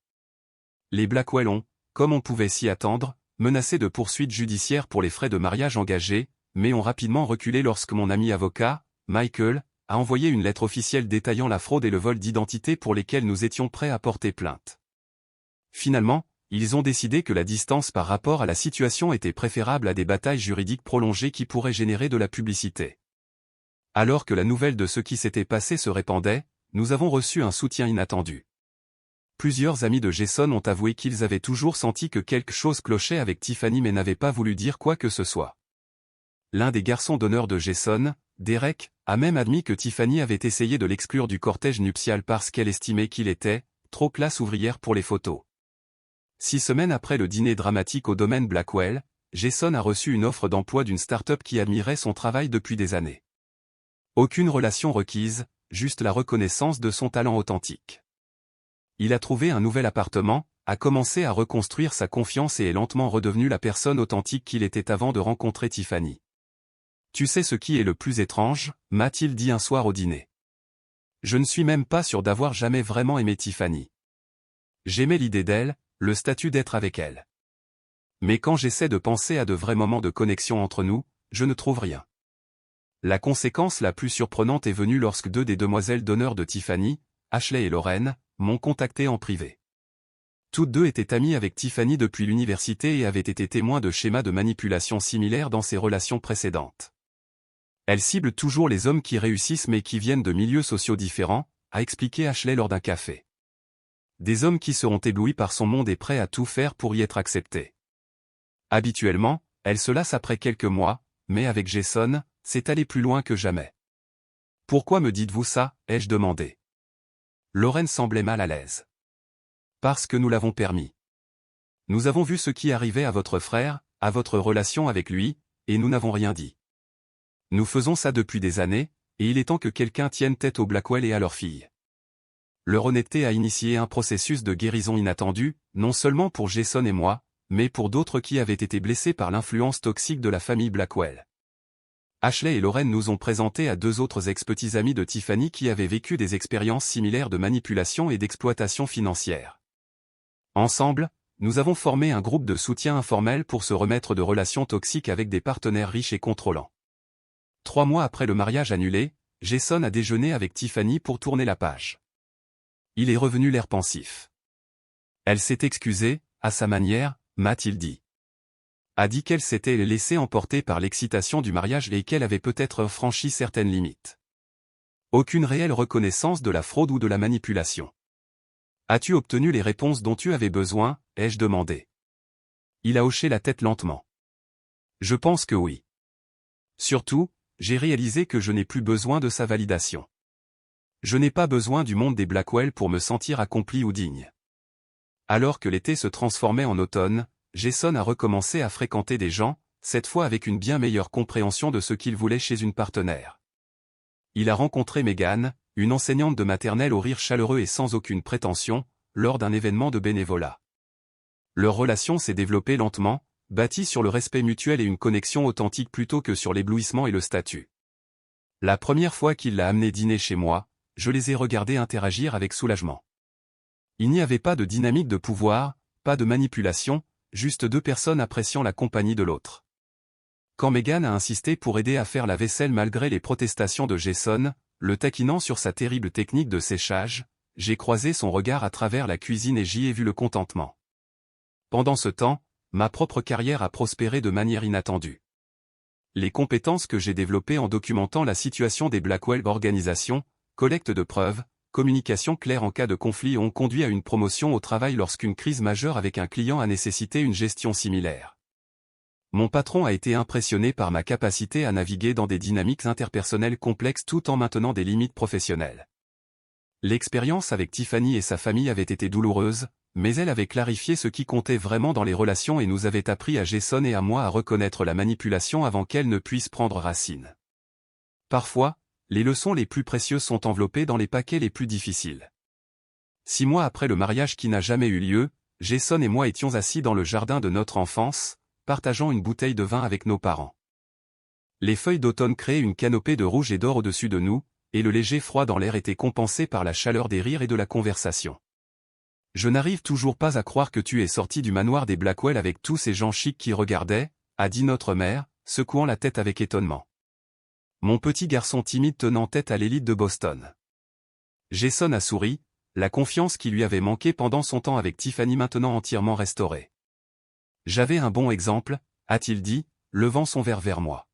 Les Blackwell ont, comme on pouvait s'y attendre, menacé de poursuites judiciaires pour les frais de mariage engagés, mais ont rapidement reculé lorsque mon ami avocat, Michael, a envoyé une lettre officielle détaillant la fraude et le vol d'identité pour lesquels nous étions prêts à porter plainte. Finalement, ils ont décidé que la distance par rapport à la situation était préférable à des batailles juridiques prolongées qui pourraient générer de la publicité. Alors que la nouvelle de ce qui s'était passé se répandait, nous avons reçu un soutien inattendu. Plusieurs amis de Jason ont avoué qu'ils avaient toujours senti que quelque chose clochait avec Tiffany mais n'avaient pas voulu dire quoi que ce soit. L'un des garçons d'honneur de Jason, Derek, a même admis que Tiffany avait essayé de l'exclure du cortège nuptial parce qu'elle estimait qu'il était trop classe ouvrière pour les photos. 6 semaines après le dîner dramatique au domaine Blackwell, Jason a reçu une offre d'emploi d'une start-up qui admirait son travail depuis des années. Aucune relation requise, juste la reconnaissance de son talent authentique. Il a trouvé un nouvel appartement, a commencé à reconstruire sa confiance et est lentement redevenu la personne authentique qu'il était avant de rencontrer Tiffany. Tu sais ce qui est le plus étrange, m'a-t-il dit un soir au dîner. Je ne suis même pas sûr d'avoir jamais vraiment aimé Tiffany. J'aimais l'idée d'elle, le statut d'être avec elle. Mais quand j'essaie de penser à de vrais moments de connexion entre nous, je ne trouve rien. La conséquence la plus surprenante est venue lorsque 2 des demoiselles d'honneur de Tiffany, Ashley et Lorraine, m'ont contacté en privé. Toutes 2 étaient amies avec Tiffany depuis l'université et avaient été témoins de schémas de manipulation similaires dans ses relations précédentes. Elles ciblent toujours les hommes qui réussissent mais qui viennent de milieux sociaux différents, a expliqué Ashley lors d'un café. Des hommes qui seront éblouis par son monde et prêts à tout faire pour y être acceptés. Habituellement, elle se lasse après quelques mois, mais avec Jason, c'est aller plus loin que jamais. Pourquoi me dites-vous ça, ai-je demandé. Lorraine semblait mal à l'aise. Parce que nous l'avons permis. Nous avons vu ce qui arrivait à votre frère, à votre relation avec lui, et nous n'avons rien dit. Nous faisons ça depuis des années, et il est temps que quelqu'un tienne tête aux Blackwell et à leur fille. Leur honnêteté a initié un processus de guérison inattendu, non seulement pour Jason et moi, mais pour d'autres qui avaient été blessés par l'influence toxique de la famille Blackwell. Ashley et Lorraine nous ont présenté à 2 autres ex-petits amis de Tiffany qui avaient vécu des expériences similaires de manipulation et d'exploitation financière. Ensemble, nous avons formé un groupe de soutien informel pour se remettre de relations toxiques avec des partenaires riches et contrôlants. 3 mois après le mariage annulé, Jason a déjeuné avec Tiffany pour tourner la page. Il est revenu l'air pensif. Elle s'est excusée, à sa manière, m'a-t-il dit. A dit qu'elle s'était laissée emporter par l'excitation du mariage et qu'elle avait peut-être franchi certaines limites. Aucune réelle reconnaissance de la fraude ou de la manipulation. As-tu obtenu les réponses dont tu avais besoin, ai-je demandé. Il a hoché la tête lentement. Je pense que oui. Surtout, j'ai réalisé que je n'ai plus besoin de sa validation. Je n'ai pas besoin du monde des Blackwell pour me sentir accompli ou digne. Alors que l'été se transformait en automne, Jason a recommencé à fréquenter des gens, cette fois avec une bien meilleure compréhension de ce qu'il voulait chez une partenaire. Il a rencontré Megan, une enseignante de maternelle au rire chaleureux et sans aucune prétention, lors d'un événement de bénévolat. Leur relation s'est développée lentement, bâtie sur le respect mutuel et une connexion authentique plutôt que sur l'éblouissement et le statut. La première fois qu'il l'a amené dîner chez moi, je les ai regardés interagir avec soulagement. Il n'y avait pas de dynamique de pouvoir, pas de manipulation, juste 2 personnes appréciant la compagnie de l'autre. Quand Megan a insisté pour aider à faire la vaisselle malgré les protestations de Jason, le taquinant sur sa terrible technique de séchage, j'ai croisé son regard à travers la cuisine et j'y ai vu le contentement. Pendant ce temps, ma propre carrière a prospéré de manière inattendue. Les compétences que j'ai développées en documentant la situation des Blackwell Organisation, collecte de preuves, communication claire en cas de conflit ont conduit à une promotion au travail lorsqu'une crise majeure avec un client a nécessité une gestion similaire. Mon patron a été impressionné par ma capacité à naviguer dans des dynamiques interpersonnelles complexes tout en maintenant des limites professionnelles. L'expérience avec Tiffany et sa famille avait été douloureuse, mais elle avait clarifié ce qui comptait vraiment dans les relations et nous avait appris à Jason et à moi à reconnaître la manipulation avant qu'elle ne puisse prendre racine. Parfois, les leçons les plus précieuses sont enveloppées dans les paquets les plus difficiles. 6 mois après le mariage qui n'a jamais eu lieu, Jason et moi étions assis dans le jardin de notre enfance, partageant une bouteille de vin avec nos parents. Les feuilles d'automne créaient une canopée de rouge et d'or au-dessus de nous, et le léger froid dans l'air était compensé par la chaleur des rires et de la conversation. « Je n'arrive toujours pas à croire que tu es sorti du manoir des Blackwell avec tous ces gens chics qui regardaient, a dit notre mère, secouant la tête avec étonnement. Mon petit garçon timide tenant tête à l'élite de Boston. Jason a souri, la confiance qui lui avait manqué pendant son temps avec Tiffany maintenant entièrement restaurée. J'avais un bon exemple, a-t-il dit, levant son verre vers moi.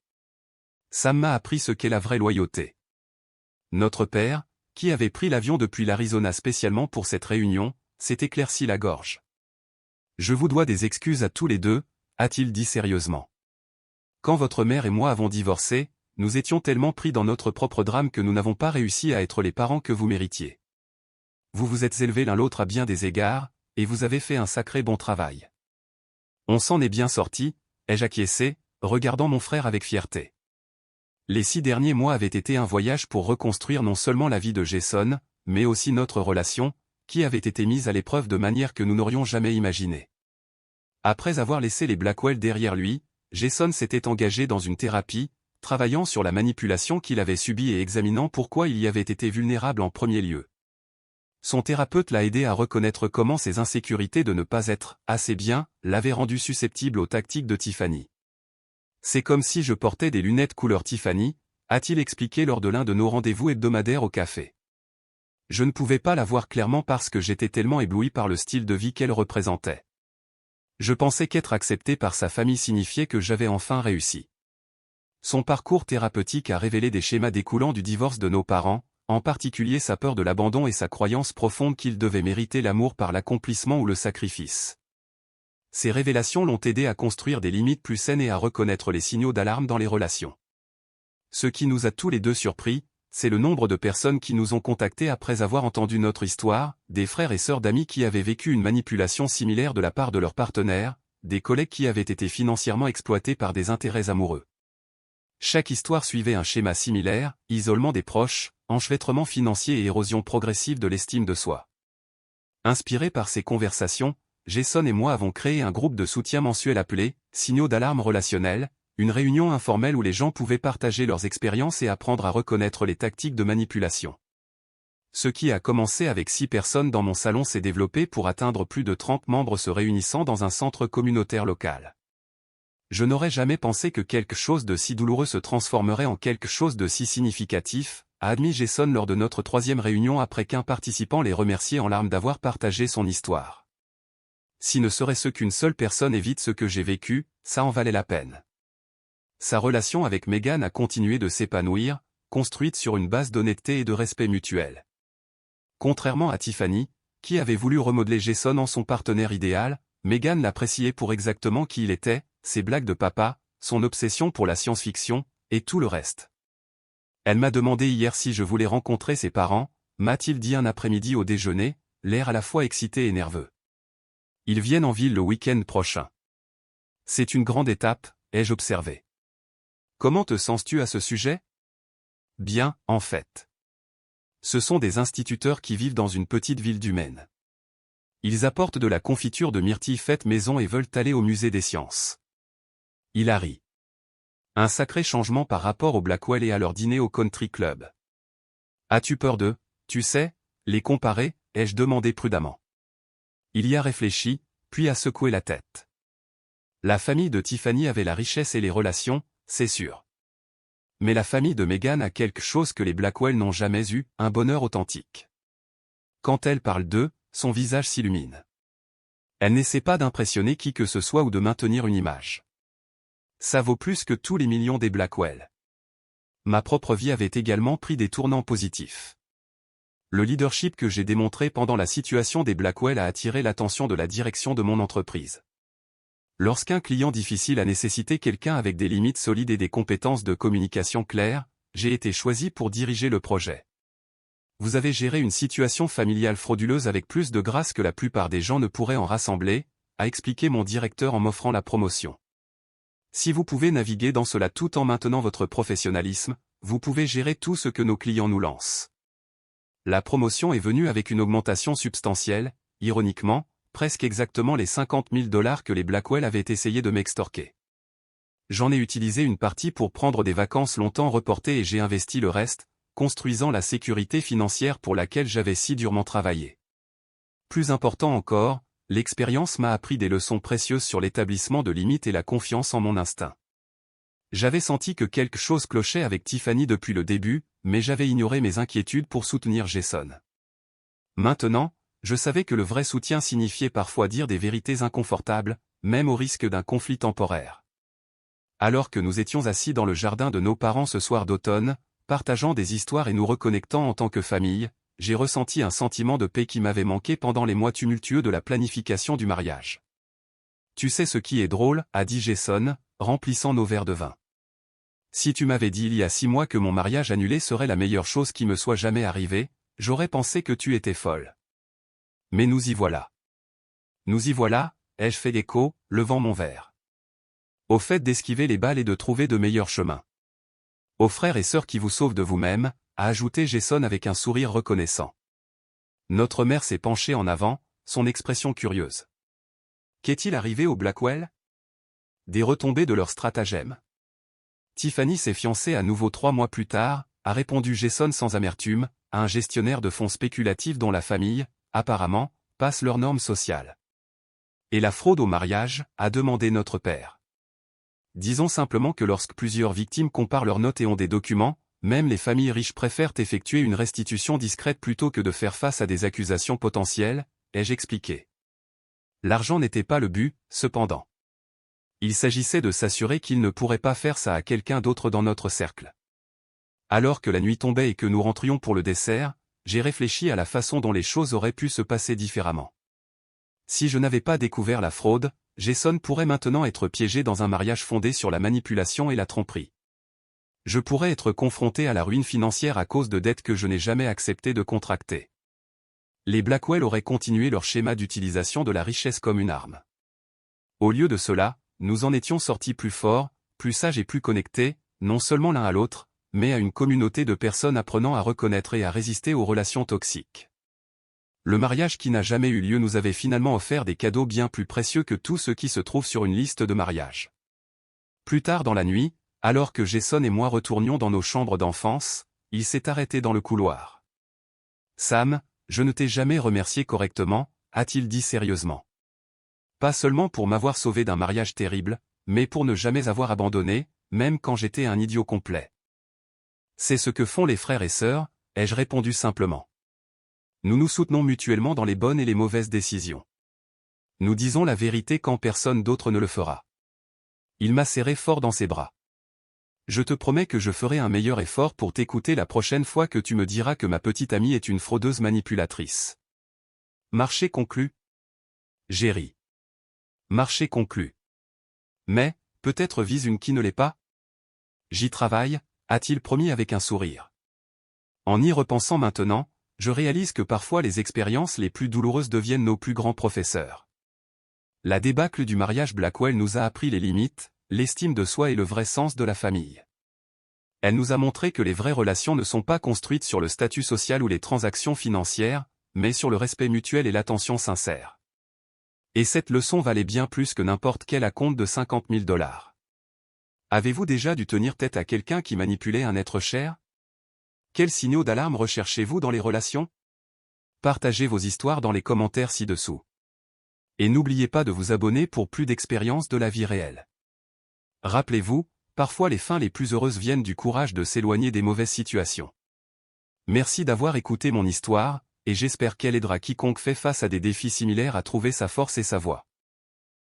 Sam m'a appris ce qu'est la vraie loyauté. Notre père, qui avait pris l'avion depuis l'Arizona spécialement pour cette réunion, s'est éclairci la gorge. Je vous dois des excuses à tous les deux, a-t-il dit sérieusement. Quand votre mère et moi avons divorcé, nous étions tellement pris dans notre propre drame que nous n'avons pas réussi à être les parents que vous méritiez. Vous vous êtes élevés l'un l'autre à bien des égards, et vous avez fait un sacré bon travail. On s'en est bien sorti, ai-je acquiescé, regardant mon frère avec fierté. Les 6 derniers mois avaient été un voyage pour reconstruire non seulement la vie de Jason, mais aussi notre relation, qui avait été mise à l'épreuve de manière que nous n'aurions jamais imaginée. Après avoir laissé les Blackwell derrière lui, Jason s'était engagé dans une thérapie, travaillant sur la manipulation qu'il avait subie et examinant pourquoi il y avait été vulnérable en premier lieu. Son thérapeute l'a aidé à reconnaître comment ses insécurités de ne pas être assez bien l'avaient rendu susceptible aux tactiques de Tiffany. C'est comme si je portais des lunettes couleur Tiffany, a-t-il expliqué lors de l'un de nos rendez-vous hebdomadaires au café. Je ne pouvais pas la voir clairement parce que j'étais tellement ébloui par le style de vie qu'elle représentait. Je pensais qu'être accepté par sa famille signifiait que j'avais enfin réussi. Son parcours thérapeutique a révélé des schémas découlant du divorce de nos parents, en particulier sa peur de l'abandon et sa croyance profonde qu'il devait mériter l'amour par l'accomplissement ou le sacrifice. Ces révélations l'ont aidé à construire des limites plus saines et à reconnaître les signaux d'alarme dans les relations. Ce qui nous a tous les deux surpris, c'est le nombre de personnes qui nous ont contactés après avoir entendu notre histoire, des frères et sœurs d'amis qui avaient vécu une manipulation similaire de la part de leurs partenaires, des collègues qui avaient été financièrement exploités par des intérêts amoureux. Chaque histoire suivait un schéma similaire, isolement des proches, enchevêtrement financier et érosion progressive de l'estime de soi. Inspirés par ces conversations, Jason et moi avons créé un groupe de soutien mensuel appelé « Signaux d'alarme relationnels », une réunion informelle où les gens pouvaient partager leurs expériences et apprendre à reconnaître les tactiques de manipulation. Ce qui a commencé avec 6 personnes dans mon salon s'est développé pour atteindre plus de 30 membres se réunissant dans un centre communautaire local. Je n'aurais jamais pensé que quelque chose de si douloureux se transformerait en quelque chose de si significatif, a admis Jason lors de notre 3e réunion après qu'un participant les remerciait en larmes d'avoir partagé son histoire. Si ne serait-ce qu'une seule personne évite ce que j'ai vécu, ça en valait la peine. Sa relation avec Megan a continué de s'épanouir, construite sur une base d'honnêteté et de respect mutuel. Contrairement à Tiffany, qui avait voulu remodeler Jason en son partenaire idéal, Megan l'appréciait pour exactement qui il était, ses blagues de papa, son obsession pour la science-fiction, et tout le reste. Elle m'a demandé hier si je voulais rencontrer ses parents, m'a-t-il dit un après-midi au déjeuner, l'air à la fois excité et nerveux. Ils viennent en ville le week-end prochain. C'est une grande étape, ai-je observé. Comment te sens-tu à ce sujet? Bien, en fait. Ce sont des instituteurs qui vivent dans une petite ville du Maine. Ils apportent de la confiture de myrtille faite maison et veulent aller au musée des sciences. Il a ri. Un sacré changement par rapport au Blackwell et à leur dîner au country club. As-tu peur de, tu sais, les comparer, ai-je demandé prudemment. Il y a réfléchi, puis a secoué la tête. La famille de Tiffany avait la richesse et les relations, c'est sûr. Mais la famille de Megan a quelque chose que les Blackwell n'ont jamais eu, un bonheur authentique. Quand elle parle d'eux, son visage s'illumine. Elle n'essaie pas d'impressionner qui que ce soit ou de maintenir une image. Ça vaut plus que tous les millions des Blackwell. Ma propre vie avait également pris des tournants positifs. Le leadership que j'ai démontré pendant la situation des Blackwell a attiré l'attention de la direction de mon entreprise. Lorsqu'un client difficile a nécessité quelqu'un avec des limites solides et des compétences de communication claires, j'ai été choisi pour diriger le projet. Vous avez géré une situation familiale frauduleuse avec plus de grâce que la plupart des gens ne pourraient en rassembler, a expliqué mon directeur en m'offrant la promotion. Si vous pouvez naviguer dans cela tout en maintenant votre professionnalisme, vous pouvez gérer tout ce que nos clients nous lancent. La promotion est venue avec une augmentation substantielle, ironiquement, presque exactement les 50 000 $ que les Blackwell avaient essayé de m'extorquer. J'en ai utilisé une partie pour prendre des vacances longtemps reportées et j'ai investi le reste, construisant la sécurité financière pour laquelle j'avais si durement travaillé. Plus important encore, l'expérience m'a appris des leçons précieuses sur l'établissement de limites et la confiance en mon instinct. J'avais senti que quelque chose clochait avec Tiffany depuis le début, mais j'avais ignoré mes inquiétudes pour soutenir Jason. Maintenant, je savais que le vrai soutien signifiait parfois dire des vérités inconfortables, même au risque d'un conflit temporaire. Alors que nous étions assis dans le jardin de nos parents ce soir d'automne, partageant des histoires et nous reconnectant en tant que famille, j'ai ressenti un sentiment de paix qui m'avait manqué pendant les mois tumultueux de la planification du mariage. Tu sais ce qui est drôle, a dit Jason, remplissant nos verres de vin. Si tu m'avais dit il y a 6 mois que mon mariage annulé serait la meilleure chose qui me soit jamais arrivée, j'aurais pensé que tu étais folle. Mais nous y voilà. Nous y voilà, ai-je fait écho, levant mon verre. Au fait d'esquiver les balles et de trouver de meilleurs chemins. Aux frères et sœurs qui vous sauvent de vous-même, a ajouté Jason avec un sourire reconnaissant. Notre mère s'est penchée en avant, son expression curieuse. Qu'est-il arrivé aux Blackwell? Des retombées de leur stratagème. Tiffany s'est fiancée à nouveau 3 mois plus tard, a répondu Jason sans amertume, à un gestionnaire de fonds spéculatifs dont la famille, apparemment, passe leurs normes sociales. Et la fraude au mariage, a demandé notre père. Disons simplement que lorsque plusieurs victimes comparent leurs notes et ont des documents, même les familles riches préfèrent effectuer une restitution discrète plutôt que de faire face à des accusations potentielles, ai-je expliqué. L'argent n'était pas le but, cependant. Il s'agissait de s'assurer qu'il ne pourrait pas faire ça à quelqu'un d'autre dans notre cercle. Alors que la nuit tombait et que nous rentrions pour le dessert, j'ai réfléchi à la façon dont les choses auraient pu se passer différemment. Si je n'avais pas découvert la fraude, Jason pourrait maintenant être piégé dans un mariage fondé sur la manipulation et la tromperie. Je pourrais être confronté à la ruine financière à cause de dettes que je n'ai jamais accepté de contracter. Les Blackwell auraient continué leur schéma d'utilisation de la richesse comme une arme. Au lieu de cela, nous en étions sortis plus forts, plus sages et plus connectés, non seulement l'un à l'autre, mais à une communauté de personnes apprenant à reconnaître et à résister aux relations toxiques. Le mariage qui n'a jamais eu lieu nous avait finalement offert des cadeaux bien plus précieux que tout ce qui se trouve sur une liste de mariage. Plus tard dans la nuit, alors que Jason et moi retournions dans nos chambres d'enfance, il s'est arrêté dans le couloir. « Sam, je ne t'ai jamais remercié correctement, » a-t-il dit sérieusement. Pas seulement pour m'avoir sauvé d'un mariage terrible, mais pour ne jamais avoir abandonné, même quand j'étais un idiot complet. C'est ce que font les frères et sœurs, ai-je répondu simplement. Nous nous soutenons mutuellement dans les bonnes et les mauvaises décisions. Nous disons la vérité quand personne d'autre ne le fera. Il m'a serré fort dans ses bras. Je te promets que je ferai un meilleur effort pour t'écouter la prochaine fois que tu me diras que ma petite amie est une fraudeuse manipulatrice. Marché conclu. J'ai ri. Marché conclu. Mais, peut-être vise une qui ne l'est pas? J'y travaille, a-t-il promis avec un sourire. En y repensant maintenant, je réalise que parfois les expériences les plus douloureuses deviennent nos plus grands professeurs. La débâcle du mariage Blackwell nous a appris les limites, l'estime de soi et le vrai sens de la famille. Elle nous a montré que les vraies relations ne sont pas construites sur le statut social ou les transactions financières, mais sur le respect mutuel et l'attention sincère. Et cette leçon valait bien plus que n'importe quel acompte de 50 000 $. Avez-vous déjà dû tenir tête à quelqu'un qui manipulait un être cher? Quels signaux d'alarme recherchez-vous dans les relations? Partagez vos histoires dans les commentaires ci-dessous. Et n'oubliez pas de vous abonner pour plus d'expériences de la vie réelle. Rappelez-vous, parfois les fins les plus heureuses viennent du courage de s'éloigner des mauvaises situations. Merci d'avoir écouté mon histoire, et j'espère qu'elle aidera quiconque fait face à des défis similaires à trouver sa force et sa voie.